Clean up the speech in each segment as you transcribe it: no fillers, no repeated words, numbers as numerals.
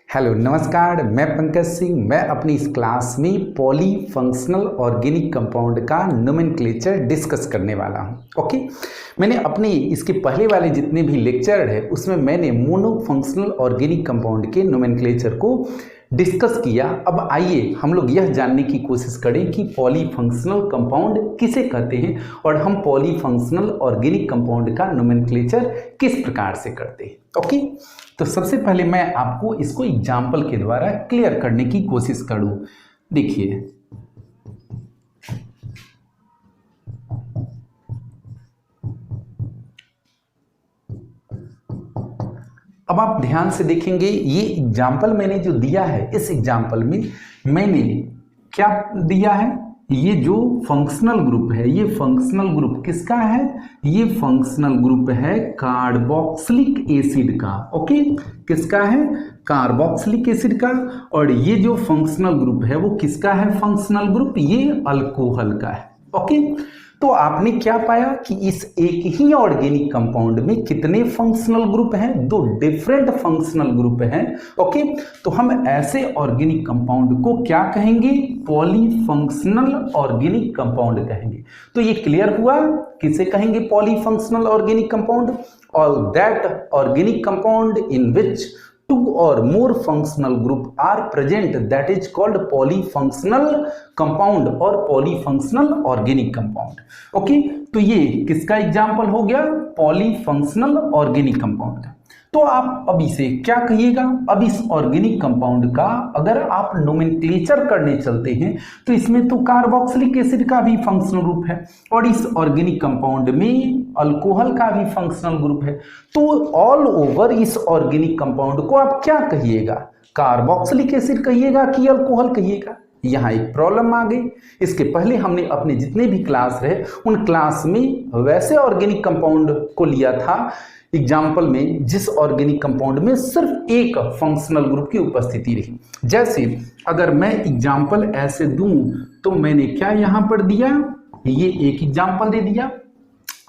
Hello नमस्कार, मैं पंकज सिंह। मैं अपनी इस क्लास में पॉलीफंक्शनल ऑर्गेनिक कंपाउंड का नोमेनक्लेचर डिस्कस करने वाला हूं। ओके, मैंने अपने इसके पहले वाले जितने भी लेक्चर है उसमें मैंने मोनोफंक्शनल ऑर्गेनिक कंपाउंड के नोमेनक्लेचर को डिस्कस किया। अब आइए हम लोग यह जानने की कोशिश करें कि पॉलीफंक्शनल कंपाउंड किसे कहते हैं और हम पॉलीफंक्शनल ऑर्गेनिक कंपाउंड का नोमेनक्लेचर किस प्रकार से करते हैं। ओके, तो सबसे पहले मैं आपको इसको एग्जाम्पल के द्वारा क्लियर करने की कोशिश करूं। देखिए, अब आप ध्यान से देखेंगे, ये एग्जाम्पल मैंने जो दिया है, इस एग्जाम्पल में मैंने क्या दिया है, ये जो फंक्शनल ग्रुप है, ये फंक्शनल ग्रुप किसका है? ये फंक्शनल ग्रुप है कार्बोक्सिलिक एसिड का। ओके, किसका है? कार्बोक्सिलिक एसिड का। और ये जो फंक्शनल ग्रुप है वो किसका है? फंक्शनल ग्रुप ये अल्कोहल का है। ओके, तो आपने क्या पाया कि इस एक ही ऑर्गेनिक कंपाउंड में कितने फंक्शनल ग्रुप हैं? दो डिफरेंट फंक्शनल ग्रुप हैं। ओके, तो हम ऐसे ऑर्गेनिक कंपाउंड को क्या कहेंगे? पॉलीफंक्शनल ऑर्गेनिक कंपाउंड कहेंगे। तो ये क्लियर हुआ, किसे कहेंगे polyfunctional organic compound? All that organic compound in which two or more functional group are present, that is called polyfunctional compound और polyfunctional organic compound। ओके, तो ये किसका एग्जाम्पल हो गया? पॉलीफंक्शनल ऑर्गेनिक कंपाउंड का। तो आप अब इसे क्या कहिएगा? अब इस ऑर्गेनिक कंपाउंड का अगर आप नोमेनक्लेचर करने चलते हैं तो इसमें तो कार्बोक्सिलिक एसिड का भी फंक्शनल ग्रुप है और इस ऑर्गेनिक कंपाउंड में अल्कोहल का भी फंक्शनल ग्रुप है। तो ऑल ओवर इस ऑर्गेनिक कंपाउंड को आप क्या कहिएगा? कार्बोक्सिलिक एसिड कहिएगा कि अल्कोहल कहिएगा? यहाँ एक प्रॉब्लम आ गई। इसके पहले हमने अपने जितने भी क्लास रहे उन क्लास में वैसे ऑर्गेनिक कंपाउंड को लिया था एग्जाम्पल में जिस ऑर्गेनिक कंपाउंड में सिर्फ एक फंक्शनल ग्रुप की उपस्थिति रही। जैसे अगर मैं एग्जाम्पल ऐसे दूं तो मैंने क्या यहां पर दिया, ये एक एग्जाम्पल दे दिया।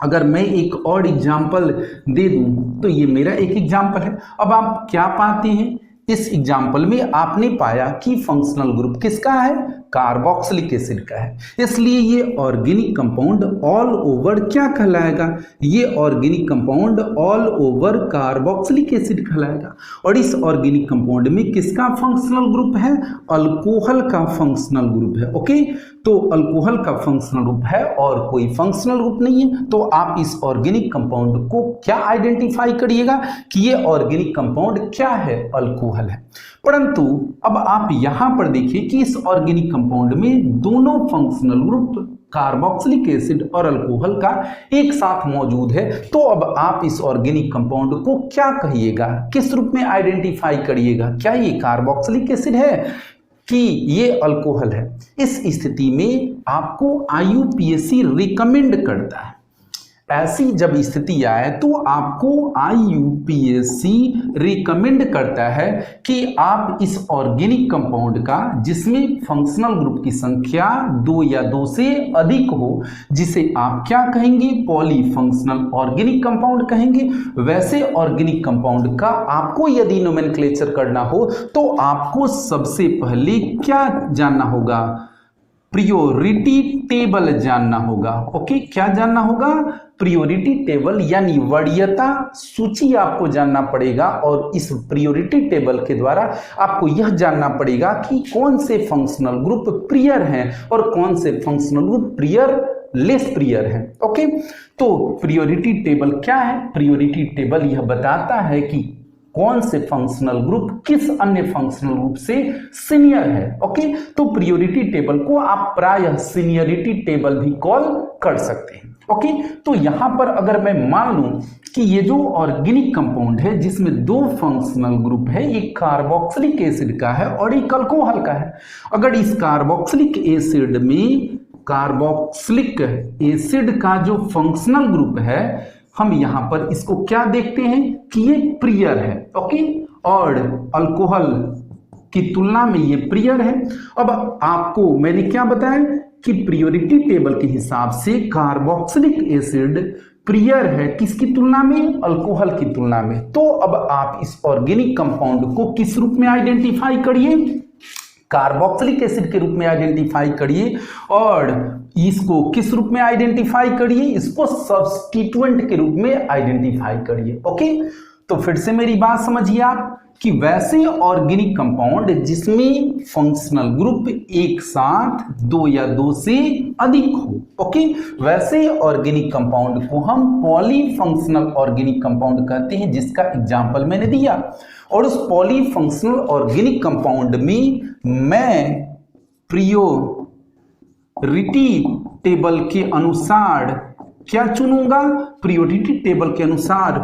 अगर मैं एक और एग्जाम्पल दे दूं तो ये मेरा एक एग्जाम्पल है। अब आप क्या पाते हैं? इस एग्जाम्पल में आपने पाया कि फंक्शनल ग्रुप किसका है? कार्बोक्सिलिक एसिड का है। इसलिए ये ऑर्गेनिक कंपाउंड ऑल ओवर क्या कहलाएगा? ये organic compound all over carboxylic acid कहलाएगा। और इस ऑर्गेनिक कंपाउंड में किसका फंक्शनल ग्रुप है? अल्कोहल का फंक्शनल ग्रुप है। ओके, तो अल्कोहल का फंक्शनल ग्रुप है और कोई फंक्शनल ग्रुप नहीं है। तो आप इस ऑर्गेनिक कंपाउंड को क्या आइडेंटिफाई करिएगा कि ये ऑर्गेनिक कंपाउंड क्या है? अल्कोहल है। परंतु अब आप यहां पर देखिए कि इस ऑर्गेनिक कंपाउंड में दोनों फंक्शनल ग्रुप कार्बोक्सिलिक एसिड और अल्कोहल का एक साथ मौजूद है। तो अब आप इस ऑर्गेनिक कंपाउंड को क्या कहिएगा? किस रूप में आइडेंटिफाई करिएगा? क्या ये कार्बोक्सिलिक एसिड है कि ये अल्कोहल है? इस स्थिति में आपको IUPAC रिकमेंड करता है, ऐसी जब स्थिति आए तो आपको IUPAC रिकमेंड करता है कि आप इस ऑर्गेनिक कंपाउंड का जिसमें फंक्शनल ग्रुप की संख्या 2 या 2 से अधिक हो, जिसे आप क्या कहेंगे? पॉलीफंक्शनल ऑर्गेनिक कंपाउंड कहेंगे। वैसे ऑर्गेनिक कंपाउंड का आपको यदि नोमेनक्लेचर करना हो तो आपको सबसे पहले क्या जानना होगा? प्रियोरिटी टेबल जानना होगा। ओके, क्या जानना होगा? प्रियोरिटी टेबल यानी वरीयता सूची आपको जानना पड़ेगा। और इस प्रियोरिटी टेबल के द्वारा आपको यह जानना पड़ेगा कि कौन से फंक्शनल ग्रुप प्रियर हैं और कौन से फंक्शनल ग्रुप लेस प्रियर है। ओके, तो प्रियोरिटी टेबल क्या है? प्रियोरिटी टेबल यह बताता है कि कौन से फंक्शनल ग्रुप किस अन्य फंक्शनल ग्रुप से सीनियर है। ओके, तो प्रियोरिटी टेबल को आप प्रायः सीनियरिटी टेबल भी कॉल कर सकते हैं। ओके, तो यहां पर अगर मैं मान लूं कि ये जो ऑर्गेनिक कंपाउंड है जिसमें दो फंक्शनल ग्रुप है, एक कार्बोक्सिलिक एसिड का है और एक अल्कोहल का है। अगर इस कार्बोक्सिलिक एसिड में कार्बोक्सिलिक एसिड का जो फंक्शनल ग्रुप है, हम यहां पर इसको क्या देखते हैं कि ये प्रियर है। ओके, और अल्कोहल की तुलना में ये प्रियर है। अब आपको मैंने क्या बताया कि प्रियोरिटी टेबल के हिसाब से कार्बोक्सिलिक एसिड प्रियर है किसकी तुलना में, अल्कोहल की तुलना में। तो अब आप इस ऑर्गेनिक कंपाउंड को किस रूप में आइडेंटिफाई करिए, कार्बोक्सिलिक एसिड के रूप में आइडेंटिफाई करिए, और इसको किस रूप में आइडेंटिफाई करिए, इसको सब्स्टिट्यूएंट के रूप में आइडेंटिफाई करिए। ओके, तो फिर से मेरी बात समझिए आप कि वैसे ऑर्गेनिक कंपाउंड जिसमें फंक्शनल ग्रुप एक साथ दो या दो से अधिक हो, ओके, वैसे ऑर्गेनिक कंपाउंड को हम पॉलीफंक्शनल ऑर्गेनिक कंपाउंड कहते हैं, जिसका एग्जांपल मैंने दिया। और उस पॉलीफंक्शनल ऑर्गेनिक कंपाउंड में मैं प्रियोरिटी टेबल के अनुसार क्या चुनूंगा, प्रियोरिटी टेबल के अनुसार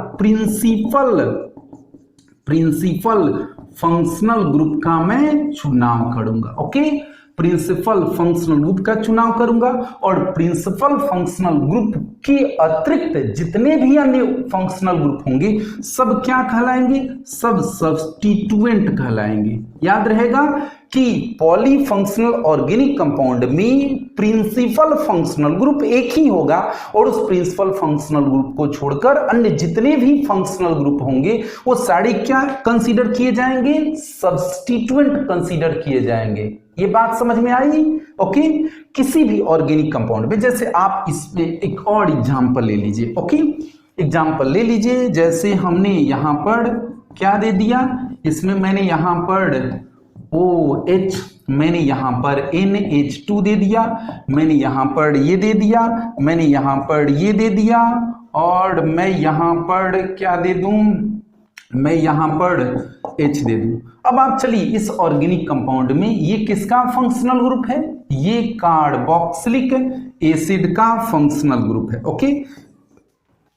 प्रिंसिपल फंक्शनल ग्रुप का मैं चुनाव करूंगा। ओके, प्रिंसिपल फंक्शनल ग्रुप का चुनाव करूंगा, और प्रिंसिपल फंक्शनल ग्रुप के अतिरिक्त जितने भी अन्य फंक्शनल ग्रुप होंगे सब क्या कहलाएंगे, सब सब्स्टिट्यूएंट कहलाएंगे। याद रहेगा कि पॉलीफंक्शनल ऑर्गेनिक कंपाउंड में प्रिंसिपल फंक्शनल ग्रुप एक ही होगा, और उस प्रिंसिपल फंक्शनल ग्रुप को छोड़कर अन्य जितने भी फंक्शनल ग्रुप होंगे वो सारे क्या कंसीडर किए जाएंगे, सब्स्टिट्यूएंट कंसीडर किए जाएंगे। ये बात समझ में आई? ओके, किसी भी ऑर्गेनिक कंपाउंड में, जैसे आप इसमें एक और एग्जांपल ले लीजिए। ओके, एग्जांपल ले लीजिए, जैसे हमने यहां पर क्या दे दिया, इसमें मैंने यहां पर OH, मैंने यहां पर NH2 दे दिया, मैंने यहां पर ये दे दिया, मैंने यहां पर ये दे दिया, और मैं यहां पर क्या दे दूं, मैं यहां पर H दे दूं। अब आप चलिए इस ऑर्गेनिक कंपाउंड में ये किसका फंक्शनल ग्रुप है, ये कार्बोक्सिलिक एसिड का फंक्शनल ग्रुप है। ओके,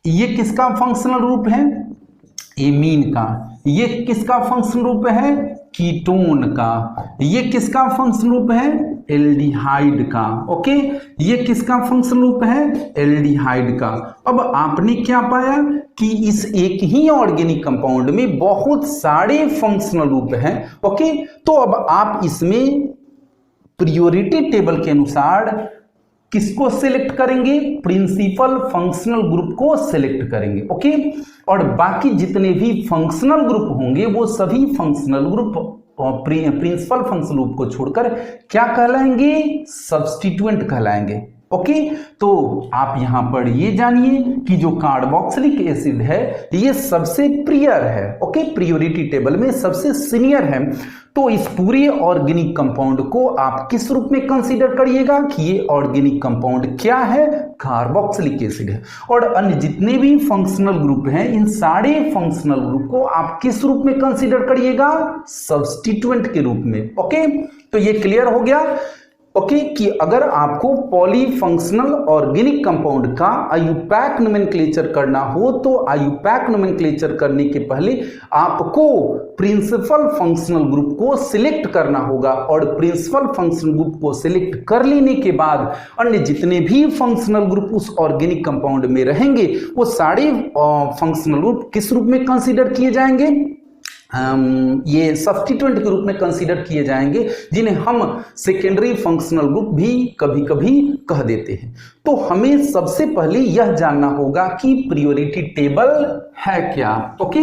ये किसका फंक्शनल ग्रुप है, एमीन का। ये किसका फंक्शनल ग्रुप है, कीटोन का। ये किसका फंक्शनल ग्रुप है, एल्डिहाइड का। ओके, ये किसका फंक्शनल ग्रुप है, एल्डिहाइड का। अब आपने क्या पाया कि इस एक ही ऑर्गेनिक कंपाउंड में बहुत सारे फंक्शनल ग्रुप हैं। ओके, तो अब आप इसमें प्रियोरिटी टेबल के अनुसार किसको सिलेक्ट करेंगे, प्रिंसिपल फंक्शनल ग्रुप को सिलेक्ट करेंगे। ओके, और बाकी जितने भी फंक्शनल ग्रुप होंगे वो सभी functional group principal functional group को छोड़कर क्या कहलाएंगे, सब्स्टिट्यूएंट कहलाएंगे। ओके, तो आप यहां पर ये जानिए कि जो कार्बोक्सिलिक एसिड है ये सबसे प्रियर है। ओके, प्रियोरिटी टेबल में सबसे सीनियर है। तो इस पूरे ऑर्गेनिक कंपाउंड को आप किस रूप में कंसीडर करिएगा कि ये ऑर्गेनिक कंपाउंड क्या है, कार्बोक्सिलिक एसिड है। और अन्य जितने भी फंक्शनल ग्रुप हैं इन सारे फंक्शनल ग्रुप को आप किस रूप में कंसीडर करिएगा, सब्स्टिट्यूएंट के रूप में। ओके, तो ये क्लियर हो गया। ओके, कि अगर आपको पॉलीफंक्शनल ऑर्गेनिक कंपाउंड का आईयूपैक नोमेनक्लेचर करना हो तो आईयूपैक नोमेनक्लेचर करने के पहले आपको प्रिंसिपल फंक्शनल ग्रुप को सिलेक्ट करना होगा, और प्रिंसिपल फंक्शनल ग्रुप को सिलेक्ट कर लेने के बाद अन्य जितने भी फंक्शनल ग्रुप उस ऑर्गेनिक कंपाउंड में रहेंगे वो सारे फंक्शनल ग्रुप किस रूप में कंसीडर किए जाएंगे, ये सब्स्टिट्यूएंट के रूप में कंसीडर किए जाएंगे, जिन्हें हम सेकेंडरी फंक्शनल ग्रुप भी कभी कभी कह देते हैं। तो हमें सबसे पहले यह जानना होगा कि प्रियोरिटी टेबल है क्या। ओके,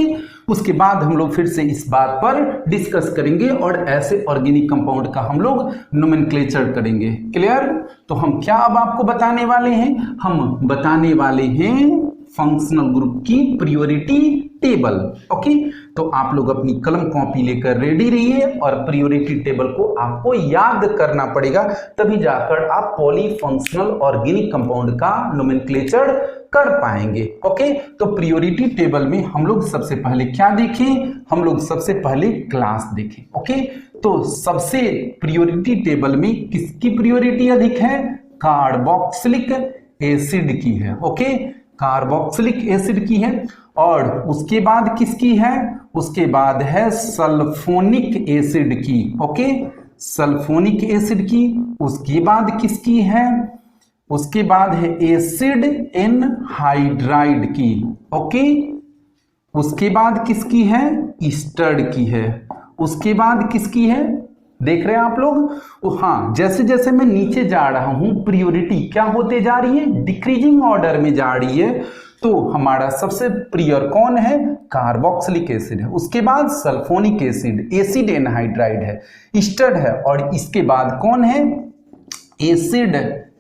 उसके बाद हम लोग फिर से इस बात पर डिस्कस करेंगे और ऐसे ऑर्गेनिक कंपाउंड का हम लोग नोमेनक्लेचर करेंगे। क्लियर? तो हम क्या अब आपको बताने वाले हैं, हम बताने वाले हैं फंक्शनल ग्रुप की प्रियोरिटी टेबल। ओके, तो आप लोग अपनी कलम कॉपी लेकर रेडी रहिए, और प्रियोरिटी टेबल को आपको याद करना पड़ेगा, तभी जाकर आप पॉलीफंक्शनल ऑर्गेनिक कंपाउंड का नोमेनक्लेचर कर पाएंगे। ओके, तो प्रियोरिटी टेबल में हम लोग सबसे पहले क्या देखें, हम लोग सबसे पहले क्लास देखें। ओके, तो सबसे प्रियोरिटी टेबल में किसकी प्रियोरिटी अधिक है, कार्बोक्सिलिक एसिड की है। ओके, कार्बोक्सिलिक एसिड की है, और उसके बाद किसकी है, उसके बाद है सल्फोनिक एसिड की। ओके, सल्फोनिक एसिड की। उसके बाद किसकी है, उसके बाद है एसिड एनहाइड्राइड की। ओके, उसके बाद किसकी है, ईस्टर की है। उसके बाद किसकी है, देख रहे हैं आप लोग। हाँ, जैसे जैसे मैं नीचे जा रहा हूं प्रियोरिटी क्या होते जा रही है, डिक्रीजिंग ऑर्डर में जा रही है। तो हमारा सबसे प्रियर कौन है, कार्बोक्सिलिक एसिड है, उसके बाद सल्फोनिक एसिड, एसिड एनहाइड्राइड है, ईस्टर है, और इसके बाद कौन है, एसिड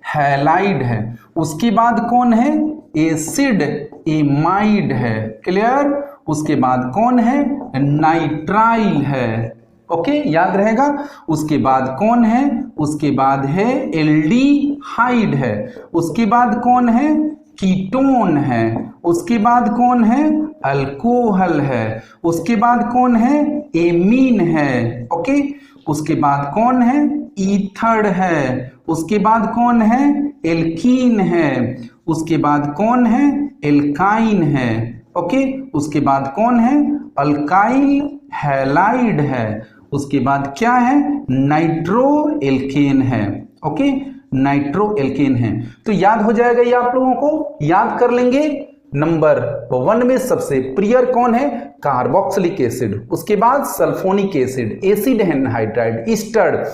हैलाइड है, उसके बाद कौन है, एसिड एमाइड है, क्लियर। उसके बाद कौन है, नाइट्राइल है, ओके याद रहेगा। उसके बाद कौन है, उसके बाद है एल्डिहाइड है, उसके बाद कौन है, कीटोन है, उसके बाद कौन है, अल्कोहल है, उसके बाद कौन है, एमीन है, ओके। उसके बाद कौन है, ईथर है, उसके बाद कौन है, एल्कीन है, उसके बाद कौन है, एल्काइन है, ओके। उसके बाद कौन है, अल्काइल हैलाइड है, उसके बाद क्या है, नाइट्रो एल्केन है, ओके, नाइट्रो एल्केन है। तो याद हो जाएगा ये आप लोगों को, याद कर लेंगे। नंबर 1 में सबसे प्रियर कौन है, कार्बोक्सिलिक एसिड, उसके बाद sulphonic acid, acid anhydride, ester,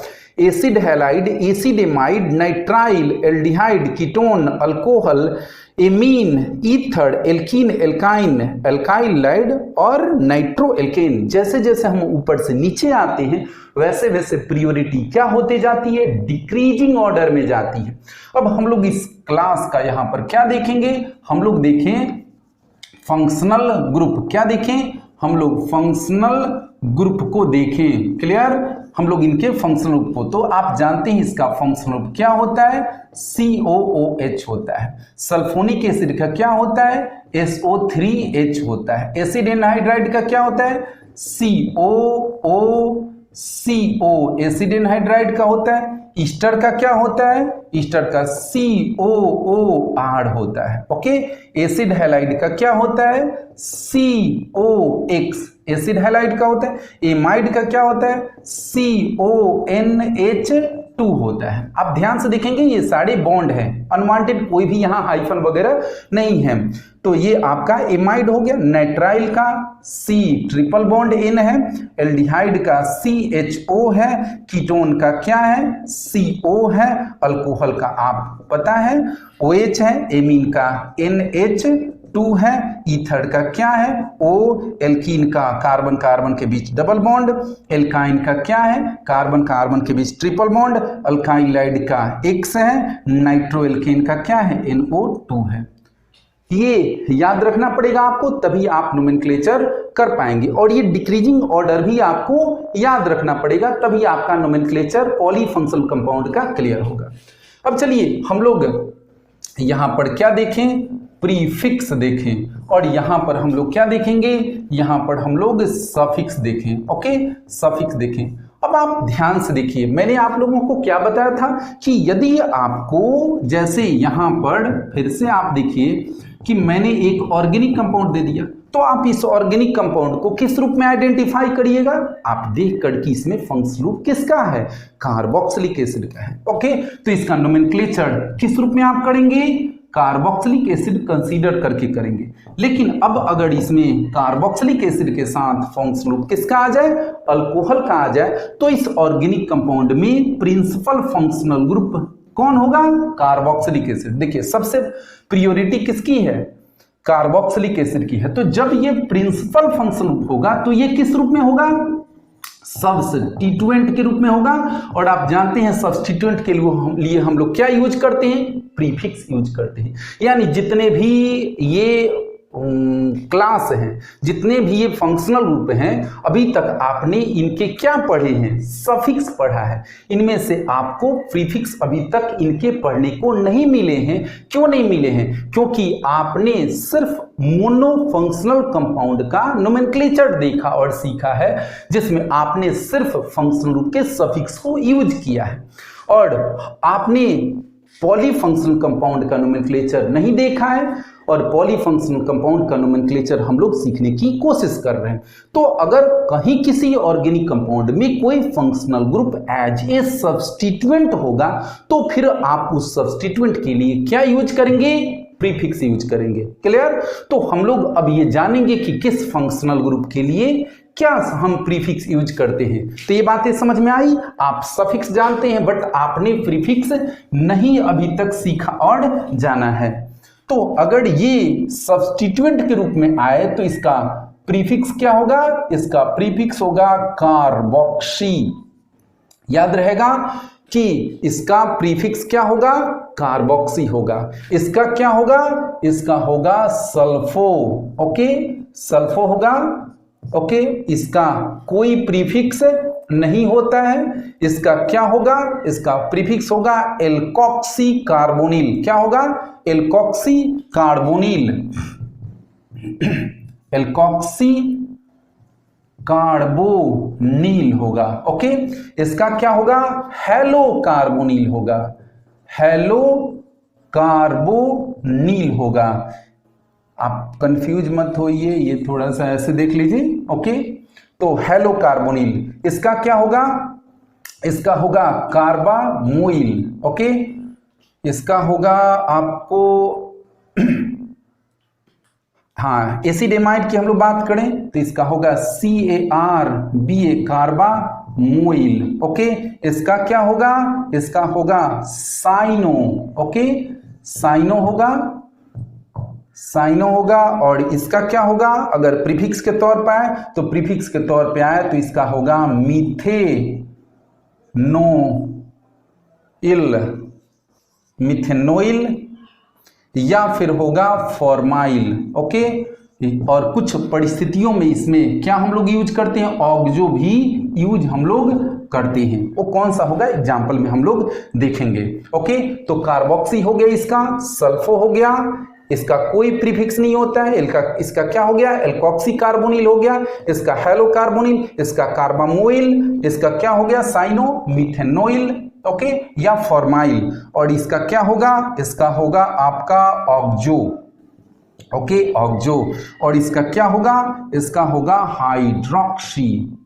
acid halide, acid amide, nitrile, aldehyde, ketone, alcohol, amine, ether, alkene, alkyne, alkyl halide और नाइट्रो एल्केन। जैसे जैसे हम ऊपर से नीचे आते हैं वैसे वैसे प्रियोरिटी क्या होते जाती है, डिक्रीजिंग ऑर्डर में जाती है। अब हम लोग इस क्लास का यहां पर क्या देखेंगे, हम लोग देखें फंक्शनल ग्रुप, क्या देखें, हम लोग फंक्शनल ग्रुप को देखें, क्लियर। हम लोग इनके फंक्शनल ग्रुप को, तो आप जानते हैं इसका फंक्शनल ग्रुप क्या होता है, COOH होता है। सल्फोनिक एसिड का क्या होता है, SO3H होता है। एसिड एनहाइड्राइड का क्या होता है, COOCO, एसिड एनहाइड्राइड का होता है। ईस्टर का क्या होता है, ईस्टर का COOR होता है, ओके। एसिड हैलाइड का क्या होता है, COX, एसिड हैलाइड का होता है। एमाइड का क्या होता है, CONH2 होता है। आप ध्यान से देखेंगे ये सारे बॉन्ड हैं, अनवांटेड कोई भी यहाँ हाइफन वगैरह नहीं है। तो ये आपका एमाइड हो गया, नाइट्राइल का C ट्रिपल बॉन्ड N है, एल्डिहाइड का CHO है, कीटोन का क्या है, CO है, अल्कोहल का आप पता है OH है, एमीन का NH2 है, ईथर का क्या है O, एल्कीन का कार्बन कार्बन के बीच डबल बॉन्ड, एल्काइन का क्या है, कार्बन कार्बन के बीच ट्रिपल बॉन्ड, अल्काइलाइड का X है, नाइट्रो एल्केन का क्या है, NO2 है। ये याद रखना पड़ेगा आपको, तभी आप नोमेनक्लेचर कर पाएंगे। और ये डिक्रीजिंग ऑर्डर भी आपको याद रखना पड़ेगा, तभी आपका नोमेनक्लेचर पॉलीफंक्शनल कंपाउंड का क्लियर होगा। अब चलिए हम लोग यहां पर क्या देखें, प्रीफिक्स देखें, और यहां पर हम लोग क्या देखेंगे, यहां पर हम लोग सफिक्स देखें, ओके, सफिक्स देखें। अब आप ध्यान से देखिए, मैंने आप लोगों को क्या बताया था कि यदि आपको, जैसे यहां पर फिर से आप देखिए कि मैंने एक ऑर्गेनिक कंपाउंड दे दिया, तो आप इस ऑर्गेनिक कंपाउंड को किस रूप में आइडेंटिफाई करिएगा, आप देख कर कि इसमें फंक्शनल ग्रुप किसका है, कार्बोक्सिलिक एसिड का है, ओके। तो इसका नोमेनक्लेचर किस रूप में आप करेंगे, कार्बोक्सिलिक एसिड कंसीडर करके करेंगे। लेकिन अब अगर इसमें कार्बोक्सिलिक एसिड के साथ फंक्शनल ग्रुप किसका आ जाए, अल्कोहल का आ जाए, तो इस ऑर्गेनिक कंपाउंड में प्रिंसिपल फंक्शनल ग्रुप कौन होगा, कार्बोक्सिलिक एसिड। देखिए सबसे प्रियोरिटी किसकी है, कार्बोक्सिलिक एसिड की है। तो जब ये प्रिंसिपल फंक्शनल ग्रुप होगा तो ये किस रूप में होगा, सब्स्टिट्यूएंट के रूप में होगा। और आप जानते हैं सब्स्टिट्यूएंट के लिए हम लोग क्या यूज करते हैं, प्रीफिक्स यूज करते हैं। यानी जितने भी ये क्लास हैं, जितने भी ये फंक्शनल ग्रुप हैं, अभी तक आपने इनके क्या पढ़े हैं, सफिक्स पढ़ा है। इनमें से आपको प्रीफिक्स अभी तक इनके पढ़ने को नहीं मिले हैं। क्यों नहीं मिले हैं, क्योंकि आपने सिर्फ मोनो फंक्शनल कंपाउंड का नोमेनक्लेचर देखा और सीखा है, जिसमें आपने सिर्फ फंक्शनल ग्रुप के सफिक्स को यूज किया है, और आपने पॉलीफंक्शनल कंपाउंड का नोमेनक्लेचर नहीं देखा है। और पॉलीफंक्शनल कंपाउंड का नोमेनक्लेचर हम लोग सीखने की कोशिश कर रहे हैं। तो अगर कहीं किसी ऑर्गेनिक कंपाउंड में कोई functional group as a substituent होगा, तो फिर आप उस सब्स्टिट्यूएंट के लिए क्या यूज करेंगे, प्रीफिक्स यूज करेंगे, क्लियर। तो हम लोग अब ये जानेंगे कि किस फंक्शनल ग्रुप के लिए क्या हम प्रीफिक्स यूज करते हैं। तो ये बातें समझ में आई। आप सफिक्स जानते हैं बट आपने प्रीफिक्स नहीं अभी तक सीखा और जाना है। तो अगर ये सब्स्टिट्यूएंट के रूप में आए तो इसका प्रीफिक्स क्या होगा, इसका प्रीफिक्स होगा कार्बोक्सी। याद रहेगा कि इसका प्रीफिक्स क्या होगा, कार्बोक्सी होगा। इसका क्या होगा, इसका होगा सल्फो। ओके, सल्फो होगा। ओके, इसका कोई प्रीफिक्स नहीं होता है। इसका क्या होगा, इसका प्रीफिक्स होगा एल्कोक्सी कार्बोनिल। क्या होगा, एल्कोक्सी कार्बोनिल, एल्कोक्सी कार्बोनिल होगा। ओके, इसका क्या होगा, हेलो कार्बोनिल होगा, हेलो कार्बोनिल होगा। आप कंफ्यूज मत होइए, ये थोड़ा सा ऐसे देख लीजिए। ओके, तो हेलो कार्बोनिल, इसका क्या होगा, इसका होगा कार्बामोइल। ओके, इसका होगा आपको हाँ, एसिड एमाइड की हम लोग बात करें तो इसका होगा CARBA, कार्बामोइल। ओके, इसका क्या होगा, इसका होगा साइनो। ओके, साइनो होगा, साइनो होगा। और इसका क्या होगा, अगर प्रीफिक्स के तौर पर आए तो प्रीफिक्स के तौर पे आए तो इसका होगा मिथेनोइल, मिथेनोइल या फिर होगा फॉर्माइल। ओके, और कुछ परिस्थितियों में इसमें क्या हम लोग यूज करते हैं, ऑक्सो भी यूज हम लोग करते हैं। वो कौन सा होगा एग्जाम्पल में हम लोग देखेंगे। ओके, तो कार्बोक्सी हो गया, इसका सल्फो हो गया, इसका कोई प्रीफिक्स नहीं होता है। इसका क्या हो गया, एल्कोक्सी कार्बोनिल हो गया, इसका हेलो कार्बोनिल, इसका कार्बामोइल, इसका क्या हो गया साइनो मिथेनोइल। ओके, या फॉर्माइल। और इसका क्या होगा, इसका होगा आपका ऑक्सो। Okay, oxo. और इसका क्या होगा, इसका होगा हाइड्रोक्सी।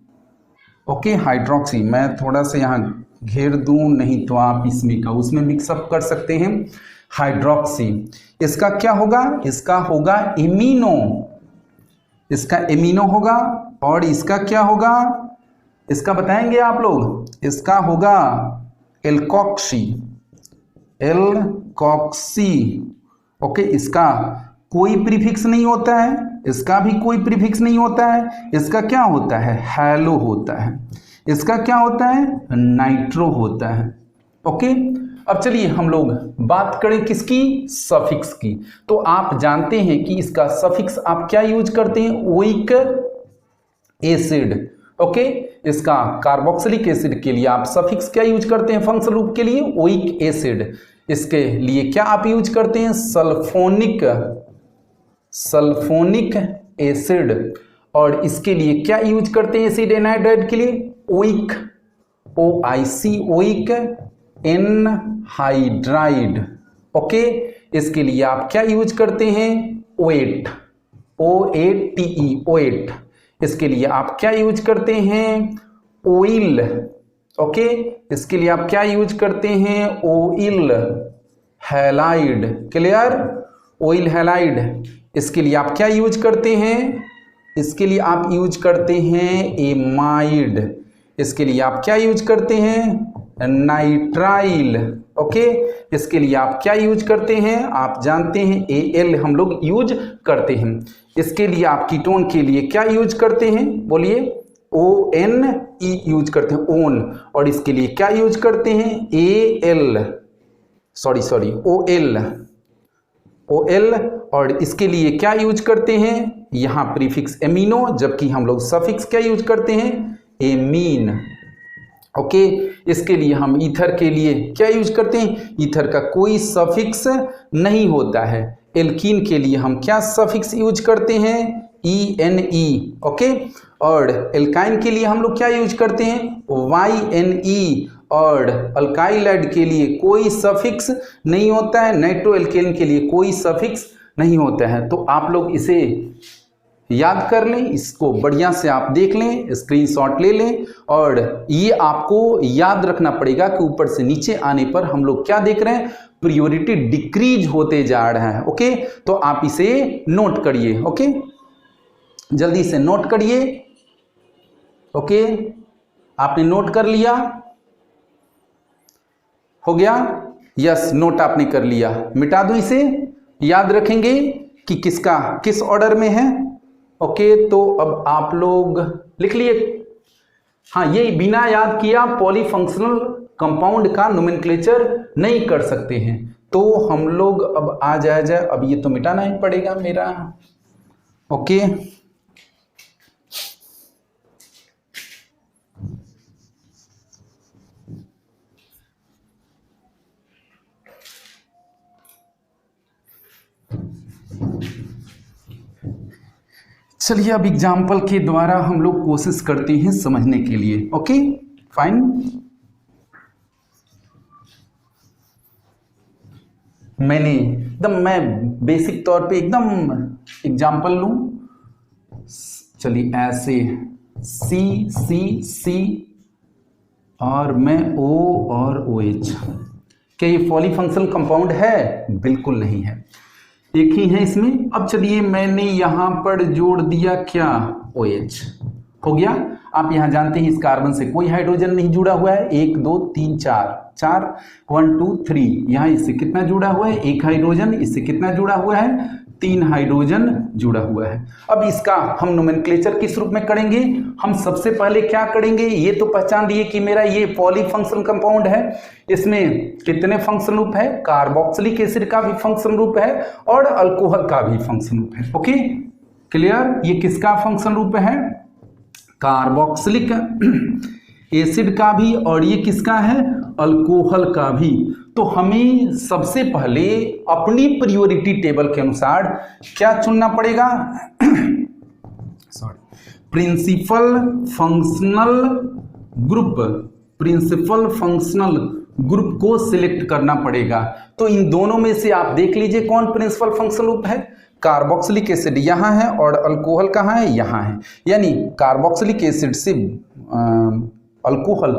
Okay, hydroxy. मैं थोड़ा सा यहाँ घेर दूं, नहीं तो आप इसमें का उसमें मिक्सअप कर सकते हैं। हाइड्रोक्सी। इसका क्या होगा, इसका होगा एमिनो, इसका एमिनो होगा। और इसका क्या होगा, इसका बताएंगे आप लोग, इसका होगा एल्कोक्सी, एल्कोक्सी। ओके, इसका कोई प्रीफिक्स नहीं होता है, इसका भी कोई प्रीफिक्स नहीं होता है। इसका क्या होता है, हैलो होता है। इसका क्या होता है, नाइट्रो होता है। ओके, अब चलिए हम लोग बात करें किसकी, सफिक्स की। तो आप जानते हैं कि इसका सफिक्स आप क्या यूज करते हैं, ओइक एसिड। ओके, इसका कार्बोक्सिलिक एसिड के लिए आप सफिक्स क्या यूज करते हैं, फंक्शनल रूप के लिए ओइक एसिड। इसके लिए क्या आप यूज करते हैं, सल्फोनिक, सल्फोनिक एसिड। और इसके लिए क्या यूज करते हैं एसिड एनाहाइड्राइड के लिए, oic, OIC, oic anhydride. Okay, इसके लिए आप क्या यूज करते हैं, OAT, OATE, OAT। इसके लिए आप क्या यूज करते हैं, ओइल। ओके, इसके लिए आप क्या यूज करते हैं, oil halide. Clear, oil halide. इसके लिए आप क्या यूज करते हैं, इसके लिए आप यूज करते हैं एमाइड। इसके लिए आप क्या यूज करते हैं, नाइट्राइल। ओके, इसके लिए आप क्या यूज करते हैं, आप जानते हैं AL हम लोग यूज करते हैं। इसके लिए आप कीटोन के लिए क्या यूज करते हैं, बोलिए, ONE यूज करते हैं, ओन। और इसके लिए क्या यूज करते हैं, OL। और इसके लिए क्या यूज करते हैं, यहां प्रीफिक्स एमिनो, जबकि हम लोग सफिक्स क्या यूज करते हैं, एमीन। ओके, इसके लिए हम ईथर के लिए क्या यूज करते हैं, ईथर का कोई सफिक्स नहीं होता है। एल्कीन के लिए हम क्या सफिक्स यूज करते हैं, ENE। ओके, और एल्काइन के लिए हम लोग क्या यूज करते हैं, YNE। और अल्काइलाइड के लिए कोई सफिक्स नहीं होता है, नाइट्रो एल्केन के लिए कोई सफिक्स नहीं होता है। तो आप लोग इसे याद कर लें, इसको बढ़िया से आप देख लें, स्क्रीनशॉट ले लें। और ये आपको याद रखना पड़ेगा कि ऊपर से नीचे आने पर हम लोग क्या देख रहे हैं, प्रायोरिटी डिक्रीज होते जा रहा है। ओके, तो आप इसे नोट करिए। ओके, जल्दी से नोट करिए। ओके, आपने नोट कर लिया, हो गया, यस नोट आपने कर लिया, मिटा दो इसे, याद रखेंगे कि किसका किस ऑर्डर में है। ओके, तो अब आप लोग लिख लिए। हाँ, ये बिना याद किया पॉलीफंक्शनल कंपाउंड का नोमेनक्लेचर नहीं कर सकते हैं, तो हम लोग अब आ जाए, अब ये तो मिटाना ही पड़ेगा मेरा। ओके, चलिए अब एग्जाम्पल के द्वारा हम लोग कोशिश करते हैं समझने के लिए। ओके फाइन, मैं बेसिक तौर पे एकदम एग्जाम्पल लूं। चलिए ऐसे सी सी सी और मैं ओ और ओ एच, क्या ये पॉलीफंक्शनल कंपाउंड है? बिल्कुल नहीं है, एक ही है इसमें। अब चलिए मैंने यहां पर जोड़ दिया क्या, OH हो गया। आप यहां जानते हैं इस कार्बन से कोई हाइड्रोजन नहीं जुड़ा हुआ है, 1 2 3 4 1 2 3, यहां इससे कितना जुड़ा हुआ है, एक हाइड्रोजन, इससे कितना जुड़ा हुआ है, 3 हाइड्रोजन जुड़ा हुआ है। अब इसका हम नोमेनक्लेचर किस रूप में करेंगे, हम सबसे पहले क्या करेंगे, ये तो पहचान लिए कि मेरा ये पॉलीफंक्शनल कंपाउंड है, इसमें कितने फंक्शन रूप है, कार्बोक्सिलिक एसिड का भी फंक्शन रूप है और अल्कोहल का भी फंक्शन रूप है। ओके क्लियर, ये किसका फंक्शन रूप है, कार्बोक्सिलिक एसिड का भी, और ये किसका है, अल्कोहल का भी। तो हमें सबसे पहले अपनी प्रायोरिटी टेबल के अनुसार क्या चुनना पड़ेगा, सॉरी, प्रिंसिपल फंक्शनल ग्रुप को सिलेक्ट करना पड़ेगा। तो इन दोनों में से आप देख लीजिए कौन प्रिंसिपल फंक्शनल ग्रुप है, कार्बोक्सिलिक एसिड यहाँ है और अल्कोहल कहाँ है, यहाँ है, यानी कार्बोक्सिलिक एसिड से अल्कोहल